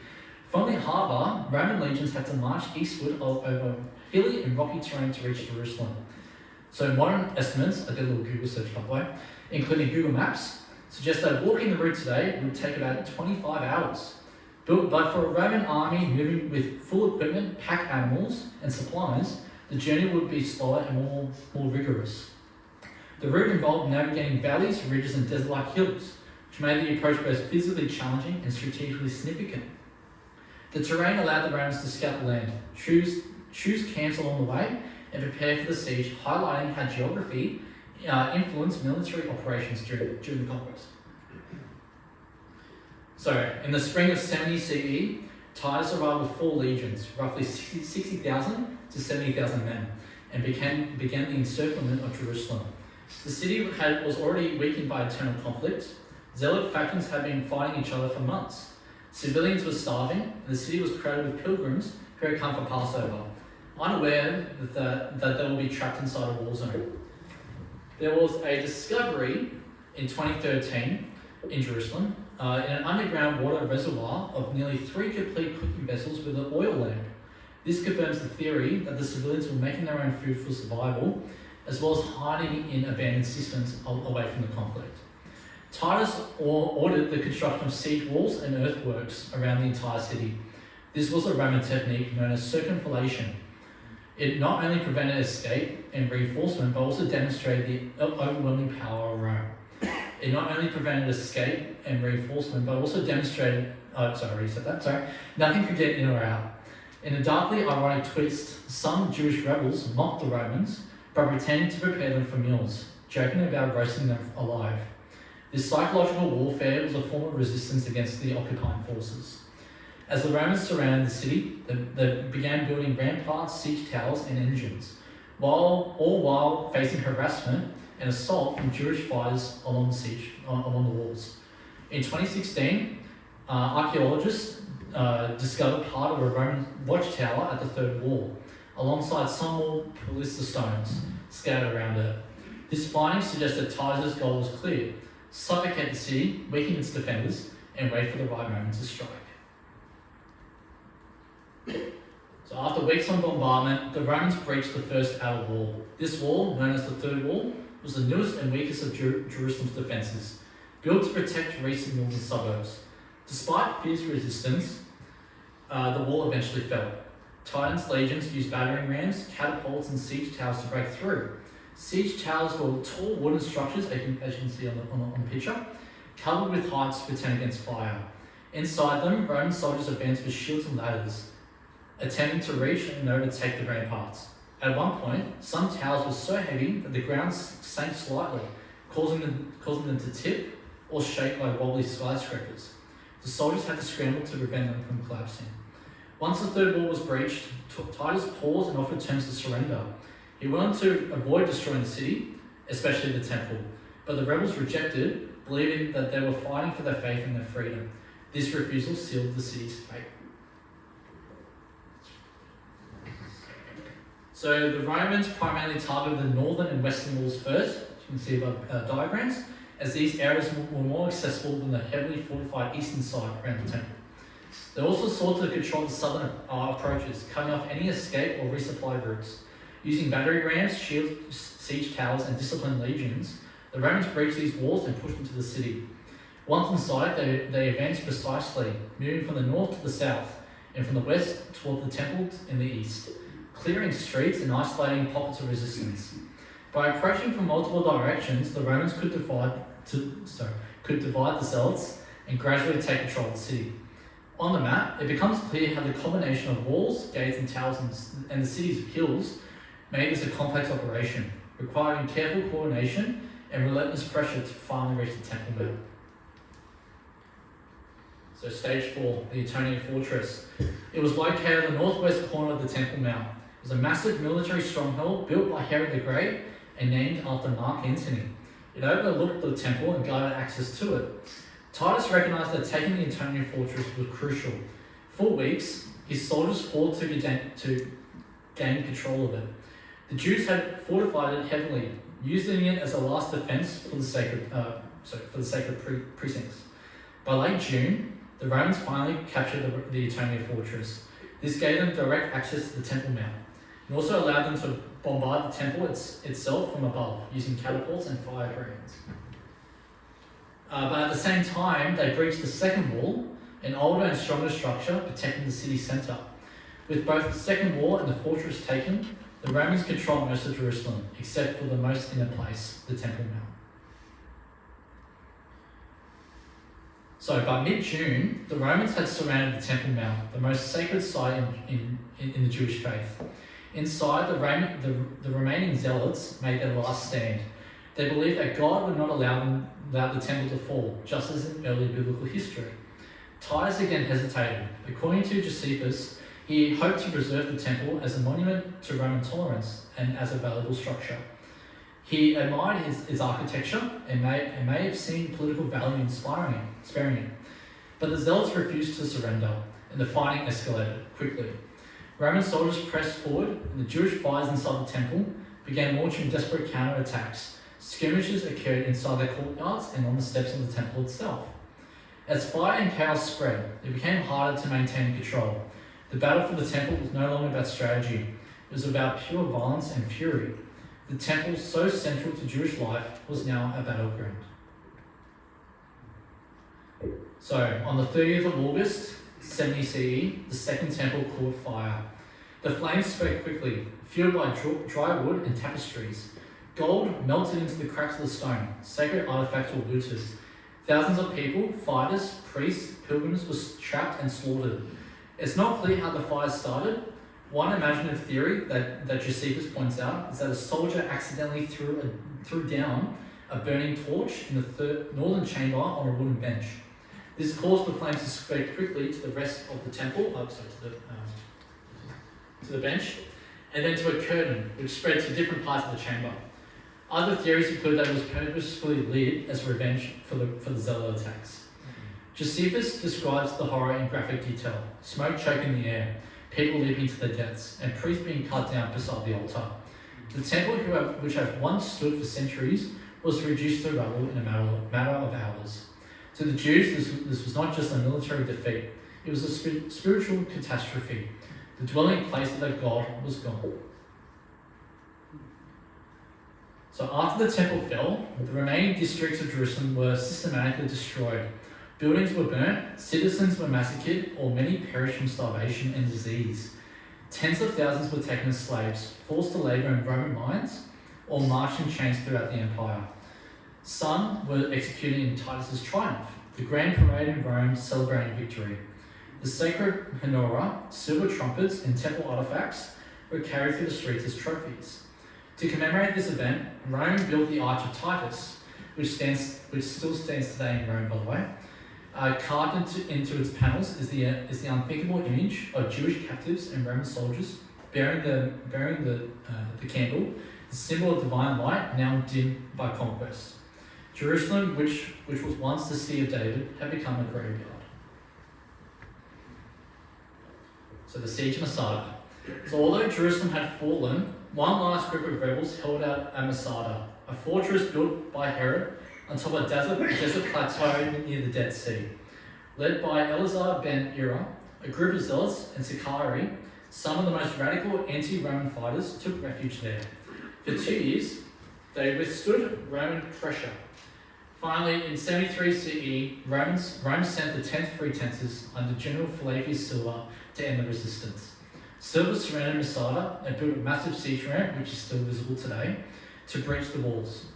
S2: From the harbour, Roman legions had to march eastward over hilly and rocky terrain to reach Jerusalem. So modern estimates, I did a little Google search by the way, including Google Maps, suggest that walking the route today would take about 25 hours. But for a Roman army moving with full equipment, pack animals and supplies, the journey would be slower and more rigorous. The route involved navigating valleys, ridges, and desert-like hills, which made the approach both physically challenging and strategically significant. The terrain allowed the Romans to scout the land, choose camps along the way, and prepare for the siege, highlighting how geography influenced military operations during the conquest. So, in the spring of 70 CE, Titus arrived with 4 legions, roughly 60,000 to 70,000 men, and began the encirclement of Jerusalem. The city was already weakened by internal conflict. Zealot factions had been fighting each other for months. Civilians were starving, and the city was crowded with pilgrims who had come for Passover, unaware that they would be trapped inside a war zone. There was a discovery in 2013 in Jerusalem in an underground water reservoir of nearly 3 complete cooking vessels with an oil lamp. This confirms the theory that the civilians were making their own food for survival, as well as hiding in abandoned cisterns away from the conflict. Titus ordered the construction of siege walls and earthworks around the entire city. This was a Roman technique known as circumvallation. It not only prevented escape and reinforcement, but also demonstrated the overwhelming power of Rome. It not only prevented escape and reinforcement, but also demonstrated, nothing could get in or out. In a darkly ironic twist, some Jewish rebels mocked the Romans by pretending to prepare them for meals, joking about roasting them alive. This psychological warfare was a form of resistance against the occupying forces. As the Romans surrounded the city, they began building ramparts, siege towers, and engines, all while facing harassment and assault from Jewish fighters along the walls. In 2016, archaeologists discovered part of a Roman watchtower at the third wall, alongside some more pilasters stones scattered around it. This finding suggests that Titus' goal was clear: suffocate the city, weaken its defenders, and wait for the right moment to strike. So after weeks of bombardment, the Romans breached the first outer wall. This wall, known as the third wall, was the newest and weakest of Jerusalem's defences, built to protect recent northern suburbs. Despite fierce resistance, the wall eventually fell. Titan's legions used battering rams, catapults, and siege towers to break through. Siege towers were tall wooden structures, as you can see on the picture, covered with heights to protect against fire. Inside them, Roman soldiers advanced with shields and ladders, attempting to reach and overtake the ramparts. At one point, some towers were so heavy that the ground sank slightly, causing them to tip or shake like wobbly skyscrapers. The soldiers had to scramble to prevent them from collapsing. Once the third wall was breached, Titus paused and offered terms to surrender. He wanted to avoid destroying the city, especially the temple, but the rebels rejected, believing that they were fighting for their faith and their freedom. This refusal sealed the city's fate. So the Romans primarily targeted the northern and western walls first, as you can see by diagrams, as these areas were more accessible than the heavily fortified eastern side around the temple. They also sought to control the southern approaches, cutting off any escape or resupply routes. Using battery rams, shields, siege towers, and disciplined legions, the Romans breached these walls and pushed into the city. Once inside, they advanced precisely, moving from the north to the south, and from the west toward the temple in the east, clearing streets and isolating pockets of resistance. By approaching from multiple directions, the Romans could divide the Zealots and gradually take control of the city. On the map, it becomes clear how the combination of walls, gates, and towers and the city's hills made this a complex operation, requiring careful coordination and relentless pressure to finally reach the Temple Mount. So stage 4, the Etonian Fortress. It was located in the northwest corner of the Temple Mount. It was a massive military stronghold built by Herod the Great and named after Mark Antony. It overlooked the temple and guarded access to it. Titus recognized that taking the Etonian Fortress was crucial. For weeks, his soldiers fought to gain control of it. The Jews had fortified it heavily, using it as a last defense for the sacred precincts. By late June, the Romans finally captured the Etonian Fortress. This gave them direct access to the Temple Mount. It also allowed them to bombard the temple itself from above, using catapults and fire grenades. But at the same time, they breached the second wall, an older and stronger structure protecting the city centre. With both the second wall and the fortress taken, The Romans controlled most of Jerusalem, except for the most inner place, the Temple Mount. So by mid-June, the Romans had surrounded the Temple Mount, the most sacred site in the Jewish faith. Inside, the remaining zealots made their last stand. They believed that God would not allow the temple to fall, just as in early biblical history. Titus again hesitated. According to Josephus, he hoped to preserve the temple as a monument to Roman tolerance and as a valuable structure. He admired its architecture and may have seen political value in sparing it. But the zealots refused to surrender, and the fighting escalated quickly. Roman soldiers pressed forward, and the Jewish fighters inside the temple began launching desperate counterattacks. Skirmishes occurred inside the courtyards and on the steps of the temple itself. As fire and chaos spread, it became harder to maintain control. The battle for the temple was no longer about strategy. It was about pure violence and fury. The temple, so central to Jewish life, was now a battleground. So, on the 30th of August, 70 CE, the second temple caught fire. The flames spread quickly, fueled by dry wood and tapestries. Gold melted into the cracks of the stone. Sacred artifacts were looted. Thousands of people, fighters, priests, pilgrims were trapped and slaughtered. It's not clear how the fire started. One imaginative theory that Josephus points out is that a soldier accidentally threw down a burning torch in the northern chamber on a wooden bench. This caused the flames to spread quickly to the rest of the temple, to the bench, and then to a curtain, which spread to different parts of the chamber. Other theories include that it was purposefully lit as revenge for the zealot attacks. Josephus describes the horror in graphic detail: smoke choking the air, people leaping to their deaths, and priests being cut down beside the altar. The temple, which had once stood for centuries, was reduced to rubble in a matter of hours. To the Jews, this was not just a military defeat, it was a spiritual catastrophe. The dwelling place of their God was gone. So after the temple fell, the remaining districts of Jerusalem were systematically destroyed. Buildings were burnt, citizens were massacred, or many perished from starvation and disease. Tens of thousands were taken as slaves, forced to labour in Roman mines, or marched in chains throughout the empire. Some were executed in Titus's triumph, the grand parade in Rome celebrating victory. The sacred menorah, silver trumpets, and temple artifacts were carried through the streets as trophies. To commemorate this event, Rome built the Arch of Titus, which still stands today in Rome, by the way. Carved into its panels is the unthinkable image of Jewish captives and Roman soldiers bearing the candle, the symbol of divine light now dimmed by conquest. Jerusalem, which was once the city of David, had become a graveyard. So the siege of Masada. So although Jerusalem had fallen, one last group of rebels held out at Masada, a fortress built by Herod on top of a desert plateau near the Dead Sea. Led by Eleazar ben Ira, a group of zealots, and Sicarii, some of the most radical anti-Roman fighters took refuge there. For 2 years, they withstood Roman pressure. Finally, in 73 CE, Rome sent the 10th Praetorians under General Flavius Silva to end the resistance. Silva surrounded Masada and built a massive siege ramp, which is still visible today, to breach the walls.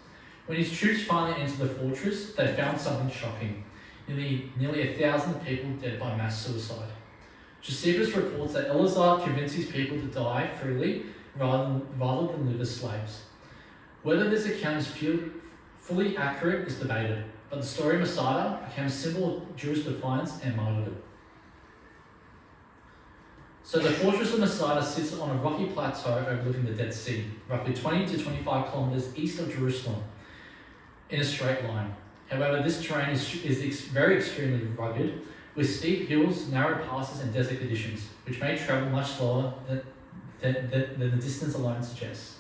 S2: When his troops finally entered the fortress, they found something shocking: nearly 1,000 people dead by mass suicide. Josephus reports that Eleazar convinced his people to die freely rather than live as slaves. Whether this account is fully accurate is debated, but the story of Masada became a symbol of Jewish defiance and martyrdom. So the fortress of Masada sits on a rocky plateau overlooking the Dead Sea, roughly 20 to 25 kilometers east of Jerusalem, in a straight line. However, this terrain is very extremely rugged, with steep hills, narrow passes, and desert conditions, which may travel much slower than the distance alone suggests.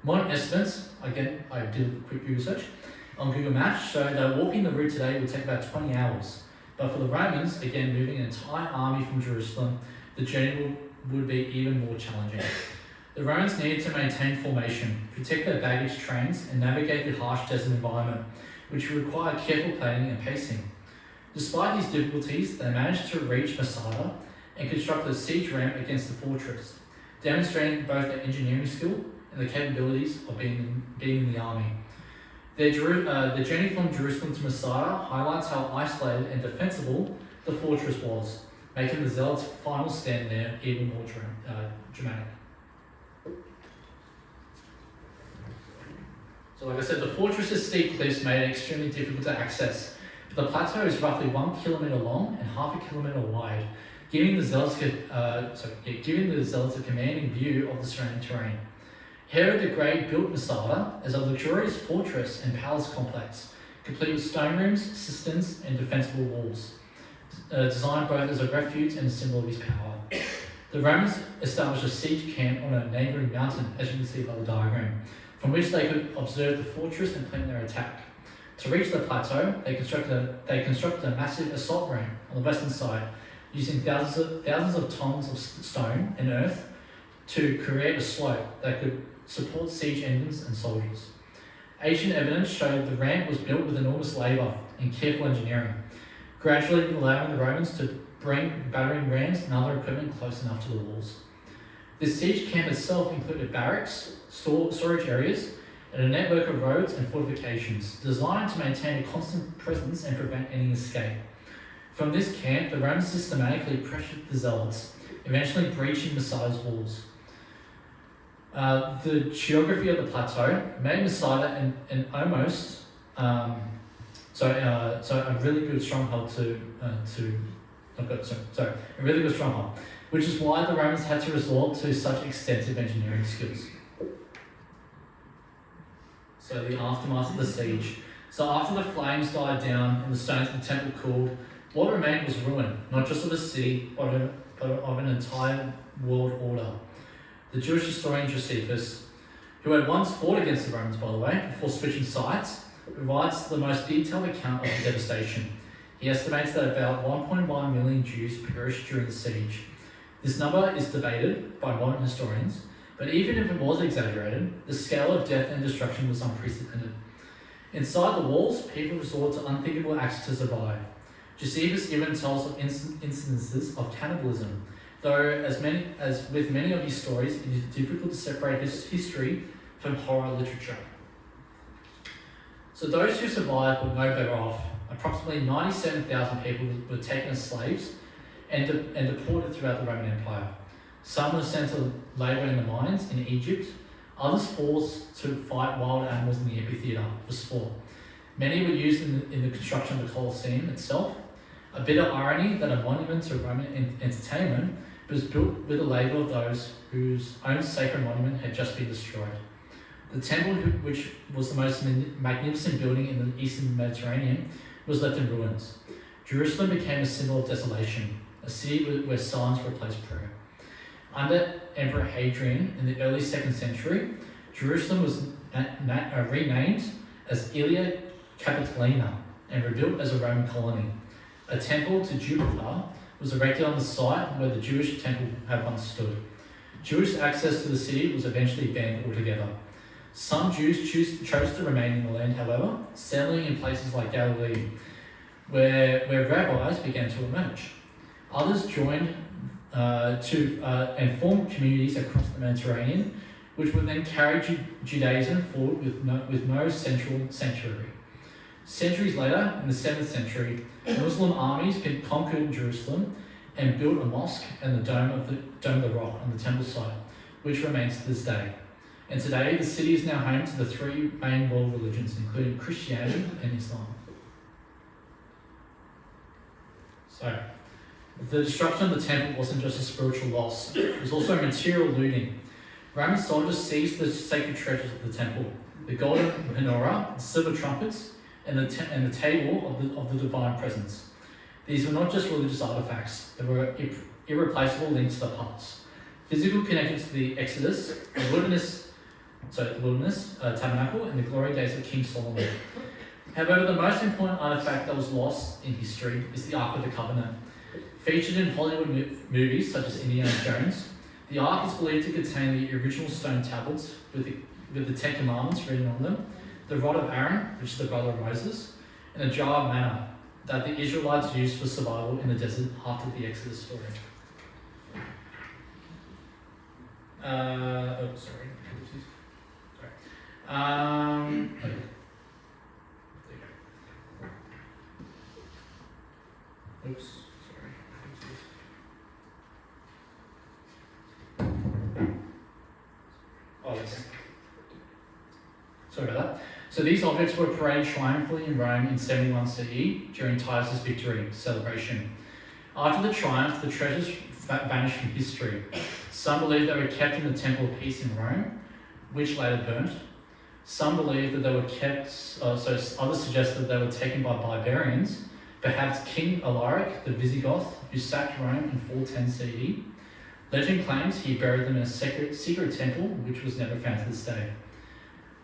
S2: Modern estimates, again, I did a quick Google search, on Google Maps show that walking the route today would take about 20 hours. But for the Romans, again, moving an entire army from Jerusalem, the journey would be even more challenging. The Romans needed to maintain formation, protect their baggage trains, and navigate the harsh desert environment, which required careful planning and pacing. Despite these difficulties, they managed to reach Masada and construct a siege ramp against the fortress. demonstrating both their engineering skill and the capabilities of being in the army. Their journey from Jerusalem to Masada highlights how isolated and defensible the fortress was, making the Zealots' final stand there even more dramatic. So like I said, the fortress's steep cliffs made it extremely difficult to access. The plateau is roughly 1 kilometre long and half a kilometre wide, giving the Zealots a commanding view of the surrounding terrain. Herod the Great built Masada as a luxurious fortress and palace complex, complete with stone rooms, cisterns, and defensible walls, designed both as a refuge and a symbol of his power. The Romans established a siege camp on a neighbouring mountain, as you can see by the diagram, from which they could observe the fortress and plan their attack. To reach the plateau, they constructed a massive assault ramp on the western side, using thousands of tons of stone and earth to create a slope that could support siege engines and soldiers. Ancient evidence showed the ramp was built with enormous labour and careful engineering, gradually allowing the Romans to bring battering rams and other equipment close enough to the walls. This siege camp itself included barracks, storage areas, and a network of roads and fortifications designed to maintain a constant presence and prevent any escape. From this camp, the Romans systematically pressured the Zealots, eventually breaching Masada's walls. The geography of the plateau made Masada a really good stronghold a really good stronghold, which is why the Romans had to resort to such extensive engineering skills. So the aftermath of the siege. So after the flames died down and the stones of the temple cooled, what remained was ruin, not just of a city, but of an entire world order. The Jewish historian Josephus, who had once fought against the Romans, by the way, before switching sides, provides the most detailed account of the devastation. He estimates that about 1.1 million Jews perished during the siege. This number is debated by modern historians, but even if it was exaggerated, the scale of death and destruction was unprecedented. Inside the walls, people resorted to unthinkable acts to survive. Josephus even tells of instances of cannibalism, though as with many of his stories, it is difficult to separate his history from horror literature. So those who survived were no better off. Approximately 97,000 people were taken as slaves and deported throughout the Roman Empire. Some were sent to labour in the mines in Egypt, others forced to fight wild animals in the amphitheatre for sport. Many were used in the construction of the Colosseum itself. A bit of irony that a monument to Roman entertainment was built with the labour of those whose own sacred monument had just been destroyed. The temple, which was the most magnificent building in the eastern Mediterranean, was left in ruins. Jerusalem became a symbol of desolation, a city where silence replaced prayer. Under Emperor Hadrian in the early 2nd century, Jerusalem was renamed as Aelia Capitolina and rebuilt as a Roman colony. A temple to Jupiter was erected on the site where the Jewish temple had once stood. Jewish access to the city was eventually banned altogether. Some Jews chose to remain in the land, however, settling in places like Galilee, where rabbis began to emerge. Others joined and formed communities across the Mediterranean, which would then carry Judaism forward with no central sanctuary. Centuries later, in the 7th century, Muslim armies conquered Jerusalem and built a mosque and the Dome of the Rock on the temple site, which remains to this day. And today, the city is now home to the 3 main world religions, including Christianity and Islam. So, the destruction of the temple wasn't just a spiritual loss, it was also material looting. Roman soldiers seized the sacred treasures of the temple, the golden menorah, the silver trumpets, and the table of the divine presence. These were not just religious artifacts, they were irreplaceable links to the past. Physical connections to the Exodus, the wilderness tabernacle, and the glory days of King Solomon. However, the most important artifact that was lost in history is the Ark of the Covenant. Featured in Hollywood movies such as Indiana Jones, the Ark is believed to contain the original stone tablets with the 10 Commandments written on them, the rod of Aaron, which is the brother of Moses, and a jar of manna that the Israelites used for survival in the desert after the Exodus story. Sorry. Okay. There you go. Oops. Sorry. Oh, okay. Sorry about that. So these objects were paraded triumphantly in Rome in 71 CE during Titus' victory celebration. After the triumph, the treasures vanished from history. Some believe they were kept in the Temple of Peace in Rome, which later burnt. Some believe that they were kept, others suggest that they were taken by barbarians, perhaps King Alaric the Visigoth, who sacked Rome in 410 CE. Legend claims he buried them in a secret temple, which was never found to this day.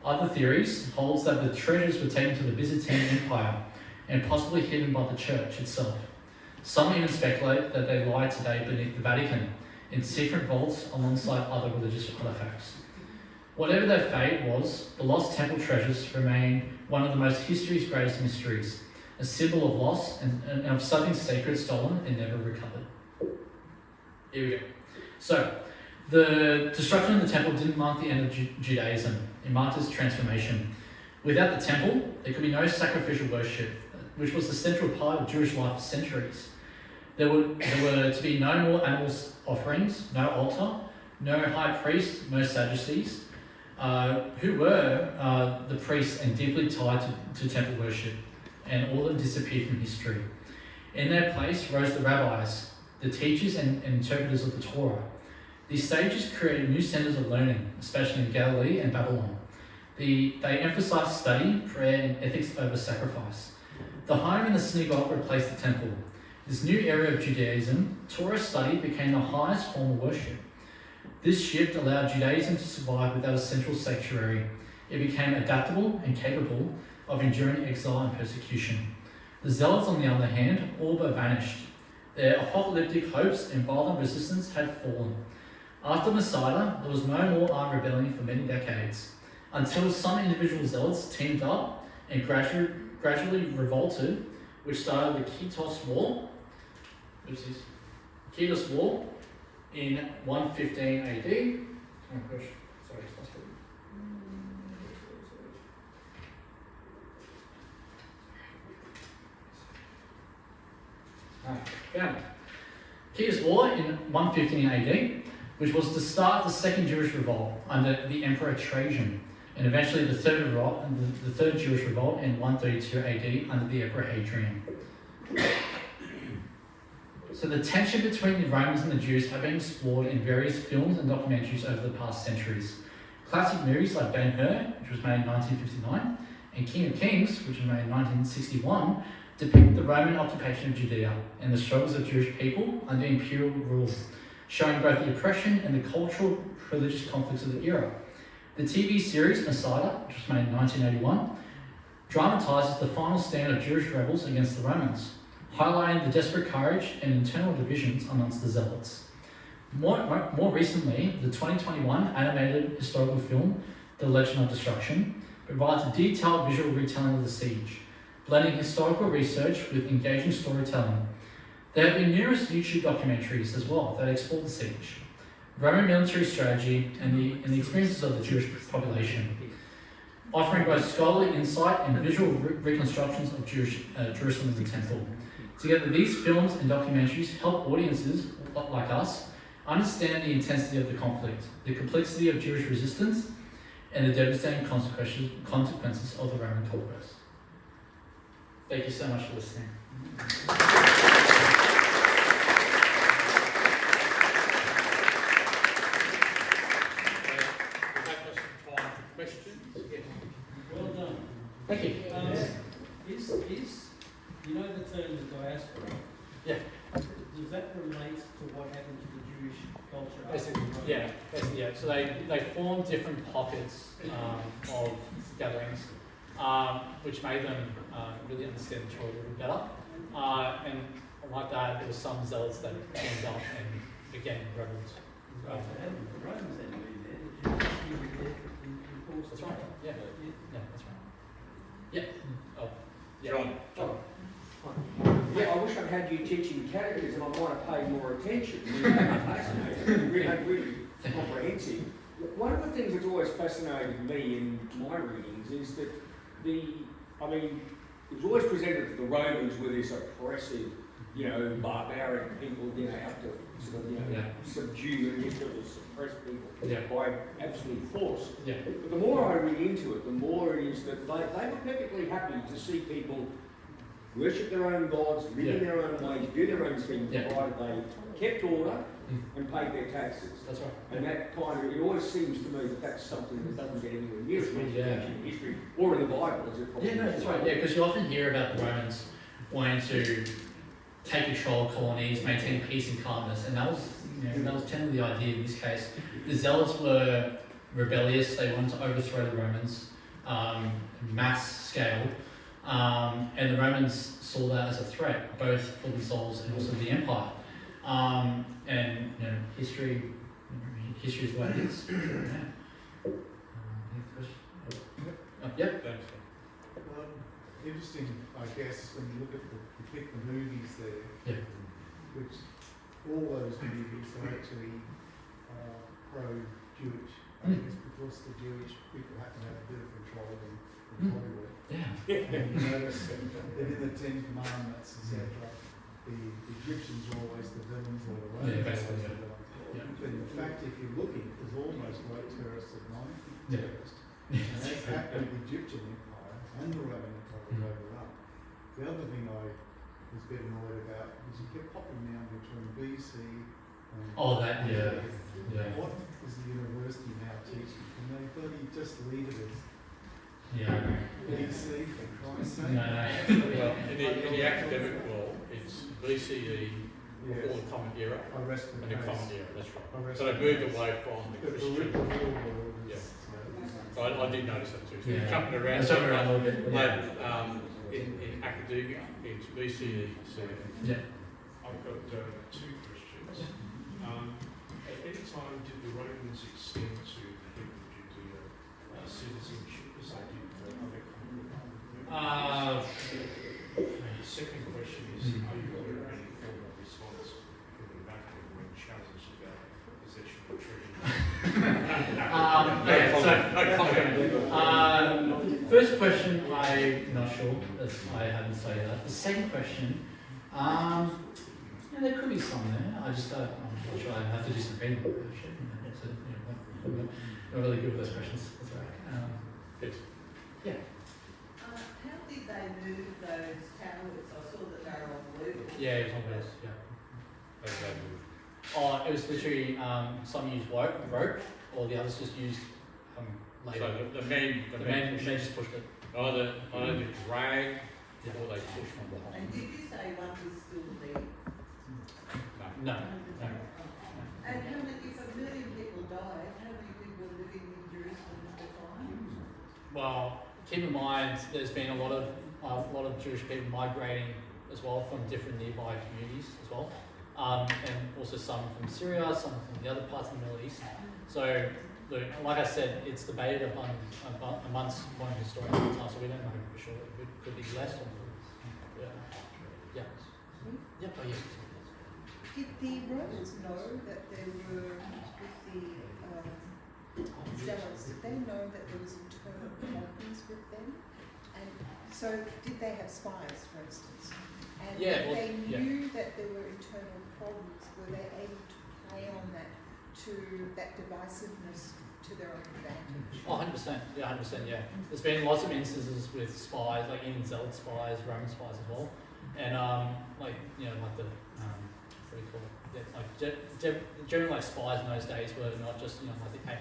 S2: Other theories holds that the treasures were taken to the Byzantine Empire and possibly hidden by the church itself. Some even speculate that they lie today beneath the Vatican in secret vaults alongside other religious artifacts. Whatever their fate was, the lost temple treasures remain one of the most history's greatest mysteries, a symbol of loss and of something sacred stolen and never recovered. Here we go. So, the destruction of the temple didn't mark the end of Judaism. It marked its transformation. Without the temple, there could be no sacrificial worship, which was the central part of Jewish life for centuries. There were to be no more animal offerings, no altar, no high priest, no Sadducees, who were the priests and deeply tied to temple worship, and all of them disappeared from history. In their place rose the rabbis, the teachers and interpreters of the Torah. These sages created new centers of learning, especially in Galilee and Babylon. They emphasized study, prayer, and ethics over sacrifice. The home and the synagogue replaced the temple. This new area of Judaism, Torah study became the highest form of worship. This shift allowed Judaism to survive without a central sanctuary. It became adaptable and capable of enduring exile and persecution. The Zealots, on the other hand, all but vanished. Their apocalyptic hopes and violent resistance had fallen. After Masada, there was no more armed rebellion for many decades, until some individual zealots teamed up and gradually revolted, which started the Kitos War in 115 AD. Oh gosh, sorry, it's not good. Found it. Kitos War in 115 AD, which was the start of the Second Jewish Revolt under the Emperor Trajan, and eventually the third Jewish Revolt in 132 AD under the Emperor Hadrian. So the tension between the Romans and the Jews have been explored in various films and documentaries over the past centuries. Classic movies like Ben-Hur, which was made in 1959, and King of Kings, which was made in 1961, depict the Roman occupation of Judea and the struggles of Jewish people under imperial rule, showing both the oppression and the cultural religious conflicts of the era. The TV series Masada, which was made in 1981, dramatises the final stand of Jewish rebels against the Romans, highlighting the desperate courage and internal divisions amongst the Zealots. More recently, the 2021 animated historical film, The Legend of Destruction, provides a detailed visual retelling of the siege, blending historical research with engaging storytelling. There have been numerous YouTube documentaries as well that explore the siege, Roman military strategy, and the experiences of the Jewish population, offering both scholarly insight and visual reconstructions of Jerusalem and the Temple. Together, these films and documentaries help audiences like us understand the intensity of the conflict, the complexity of Jewish resistance, and the devastating consequences of the Roman conquest. Thank you so much for listening.
S3: Well done.
S2: Thank you.
S3: You know the term the diaspora?
S2: Yeah.
S3: Does that relate to what happened to the Jewish culture?
S2: Basically, yeah. So they formed different pockets of gatherings, which made them really understand the Torah a little better. And like that, there were some zealots that teamed up and began rebels.
S3: The Romans had to be there. The Jews were there.
S2: That's right. Yeah, that's right. Yeah. Oh, yeah.
S1: John.
S4: Yeah, I wish I'd had you teaching characters and I might have paid more attention. Really fascinating. Really comprehensive. One of the things that's always fascinated me in my readings is that it was always presented that the Romans were this oppressive, barbaric people, out to sort of, subdue and suppress people by absolute force.
S2: Yeah.
S4: But the more I read into it, the more it is that they were perfectly happy to see people worship their own gods, live in their own ways, do their own thing, provided they kept order and paid their taxes.
S2: That's right.
S4: And that it always seems to me that that's something that doesn't get anywhere near as much attention in history or in the Bible as it probably
S2: That's right. Yeah, because you often hear about the Romans wanting to take control of colonies, maintain peace and calmness, and that was generally the idea in this case. The Zealots were rebellious; they wanted to overthrow the Romans, mass scale, and the Romans saw that as a threat, both for themselves and also the empire. And history is what it is. Yep.
S1: Thanks.
S5: Interesting, I guess, when you look at you pick the movies there, which all those movies are actually pro-Jewish. I guess because the Jewish people happen to have a bit of control in Hollywood.
S2: Yeah.
S5: And you notice that in the Ten Commandments, etc., the Egyptians are always the villains or the Romans are always the villains. But in fact, if you're looking, there's almost like terrorists at night. Terrorists. And that's happened with the Egyptian Empire and the Roman Empire was overrun. The other thing I was a bit annoyed about was you kept popping down between BC and
S2: What
S5: is the university now teaching? Can they bloody just leave it as BC for Christ's sake?
S1: Well, in the academic world, it's BCE before the Common Era
S5: I rest
S1: and
S5: the
S1: the
S5: case.
S1: Common Era. That's right.
S5: I rest
S1: So they
S5: the
S1: moved
S5: case.
S1: away from the
S5: But the
S1: Christian.
S5: real world is,
S1: So I did notice that too. So
S2: Yeah.
S1: you're jumping around.
S2: It's jumping around a little bit.
S1: But in academia, it's BCE.
S2: Yeah.
S6: I've got two questions. At any time did the Romans extend to the people of Judea citizenship as they did for other countries? The second question is, are you aware of any formal response from the Vatican when challenged about possession of treasure?
S2: First question, I'm not sure, as I haven't studied that. The second question, there could be some there. I'm not sure. I have to do some reading. I'm not really good with those questions. That's all right.
S1: Yes.
S2: Yeah.
S7: How did they move those towers? I saw that they were on wheels.
S2: Yeah, it was on wheels. Yeah.
S1: That's that move.
S2: Oh, it was literally some used rope, or the others just used later.
S1: So the men
S2: just pushed it.
S1: either drag or they push from
S7: And
S1: behind.
S7: did you say one was still there?
S1: No.
S2: No.
S7: And how many, if 1 million people died, how many people were living in Jerusalem at the time?
S2: Well, keep in mind, there's been a lot of Jewish people migrating as well from different nearby communities as well, and also some from Syria, some from the other parts of the Middle East. So, look, like I said, it's debated amongst one historian at the time, so we don't know for sure. It could be less or more. Yeah. Yep. Oh, yes.
S8: Did the Romans know that there were, with the zealots, did they know that there was internal problems with them? And so did they have spies, for instance? And if they knew that there were internal problems, were they able to play on that, to that divisiveness to their own advantage?
S2: Oh, 100%. Yeah, 100%. Yeah. There's been lots of instances with spies, like even zealot spies, Roman spies as well, and like the what do you call it? Yeah, like generally, like spies in those days were not just like the AI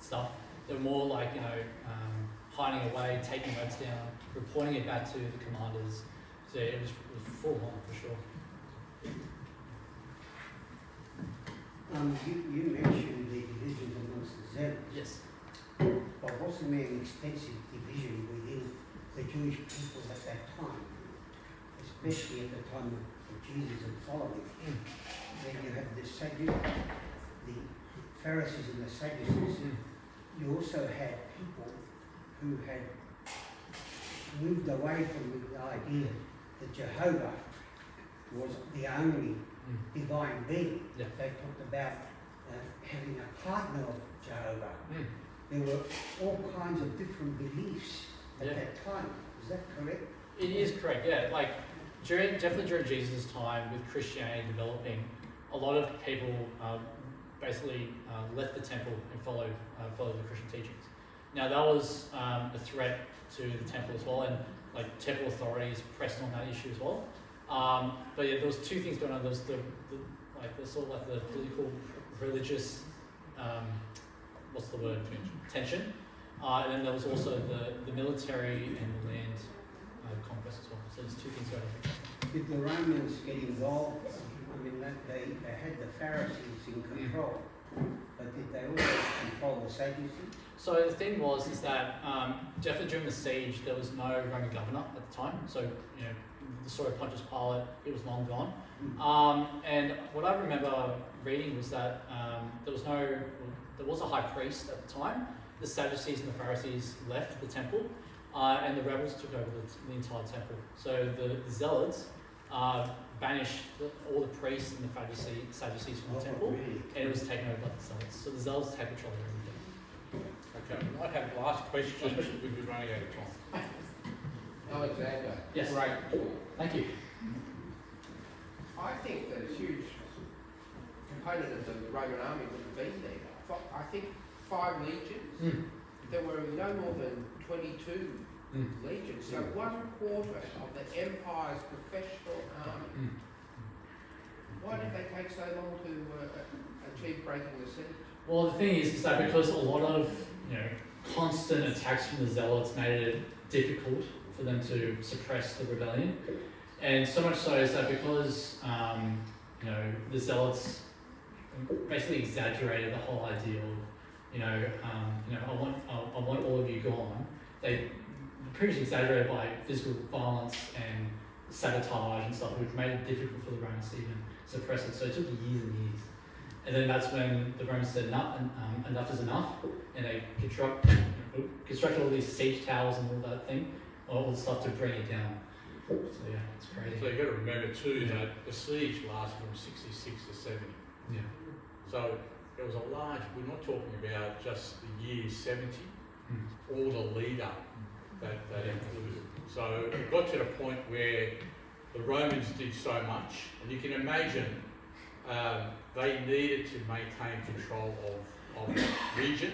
S2: stuff. They were more like hiding away, taking notes down, reporting it back to the commanders. So it was full on for sure.
S9: You mentioned the divisions amongst the zealots.
S2: Yes.
S9: But wasn't there an extensive division within the Jewish people at that time, especially at the time of Jesus and following? Then you have the Pharisees and the Sadducees. You also had people who had moved away from the idea that Jehovah was the only divine being.
S2: Yeah.
S9: They talked about having a partner of Jehovah. There were all kinds of different beliefs at that time. Is that correct?
S2: It is correct, yeah. Like definitely during Jesus' time, with Christianity developing, a lot of people basically left the temple and followed the Christian teachings. Now that was a threat to the temple as well, and like temple authorities pressed on that issue as well. But yeah, there was two things going on. There was the sort of like the political, religious, what's the word? Tension. And then there was also the military and the land conquest as well. So there's two things going on.
S9: Did the Romans get involved? I mean, they had the Pharisees in control, but did they also control the Sadducees?
S2: So the thing was that definitely during the siege there was no Roman governor at the time. So the story of Pontius Pilate, it was long gone. And what I remember reading was that there was a high priest at the time. The Sadducees and the Pharisees left the temple, and the rebels took over the entire temple. So the Zealots banished all the priests and the Sadducees from the temple, and it was taken over by the Zealots. So the Zealots take control of everything.
S1: Okay, we might have last question, but we've been running out of time.
S10: Alexander,
S2: Yes.
S10: great talk.
S2: Thank you.
S10: I think that a huge component of the Roman army would have been there. I think 5 legions. There were no more than 22 legions. So 1/4 of the empire's professional army. Why did they take so long to achieve breaking the siege?
S2: Well, the thing is that because a lot of constant attacks from the Zealots made it difficult for them to suppress the rebellion, and so much so is that because the Zealots basically exaggerated the whole idea of I want all of you gone. They pretty much exaggerated by physical violence and sabotage and stuff, which made it difficult for the Romans to even suppress it. So it took years and years. And then that's when the Romans said enough is enough, and they constructed all these siege towers and all that thing, all the stuff to bring it down. So yeah, it's crazy.
S1: So you've got to remember too that the siege lasted from 66 to 70.
S2: Yeah.
S1: So it was a large, we're not talking about just the year 70, all the lead up that included. So it got to the point where the Romans did so much, and you can imagine they needed to maintain control of the region.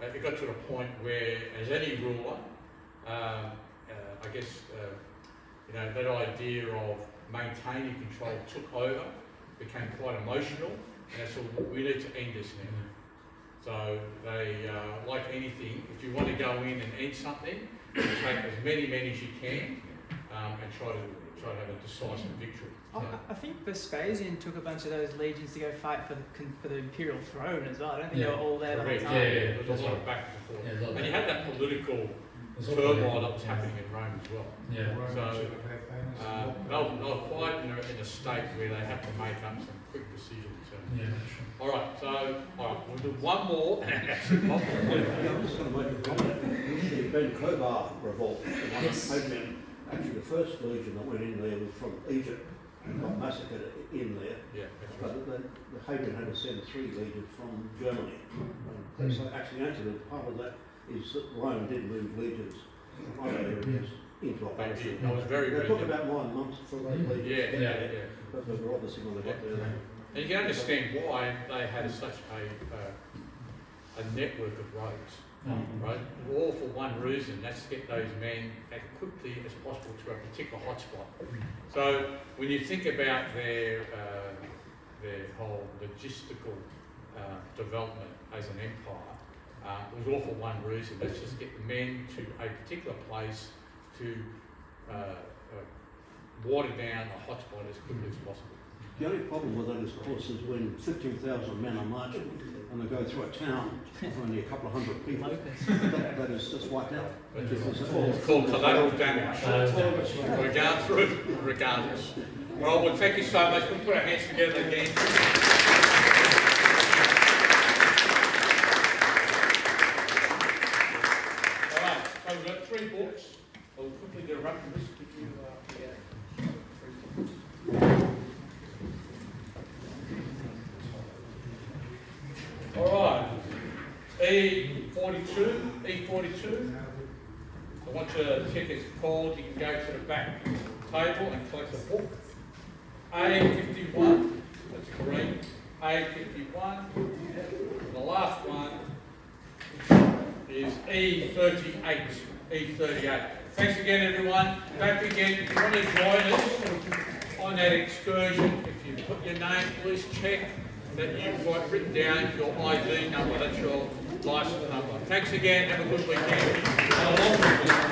S1: It got to the point where, as any ruler, I guess that idea of maintaining control took over, became quite emotional, and they said, we need to end this now. So they, like anything, if you want to go in and end something, you take as many as you can, and try to have a decisive victory.
S3: I think Vespasian took a bunch of those legions to go fight for the imperial throne as well. I don't think they were all there the whole time.
S1: There was a lot of back and forth. And you had that political turmoil that was happening in Rome as well.
S2: Yeah.
S1: So they were quite in a state where they had to make up some quick decisions. All right, we'll do one more.
S11: I'm just going to make a comment. The Ben Kobar revolt.
S2: Yes.
S11: Actually, the first legion that went in there was from Egypt and got massacred in there.
S1: Yeah, that's right.
S11: But the Hadrian had to send 3 legions from Germany. So actually, actually, part of that is that Rome did move legions from other areas into operation.
S1: That was very
S11: It took about 9 months for those legions to get there.
S1: Yeah.
S11: But they were obviously when they got there.
S1: And you can understand why they had such a network of roads, right? All for one reason, that's to get those men as quickly as possible to a particular hotspot. So when you think about their whole logistical development as an empire, it was all for one reason. Let's just get the men to a particular place to water down a hotspot as quickly as possible.
S11: The only problem with that, of course, is when 15,000 men are marching and they go through a town with only a couple of hundred people, that is just wiped out.
S1: It's called collateral damage. We're going through regardless. Well, thank you so much. We'll put our hands together again. All right, so we've got 3 books. We'll quickly do a run through this. E42, E42. So once your ticket's called, you can go to the back table and collect the book. A51, that's green. A51. The last one is E38. E38. Thanks again, everyone. Don't forget, if you want to join us on that excursion, if you put your name, please check that you've got written down your ID number, that's your license number. Thanks again, have a good weekend. And a long weekend.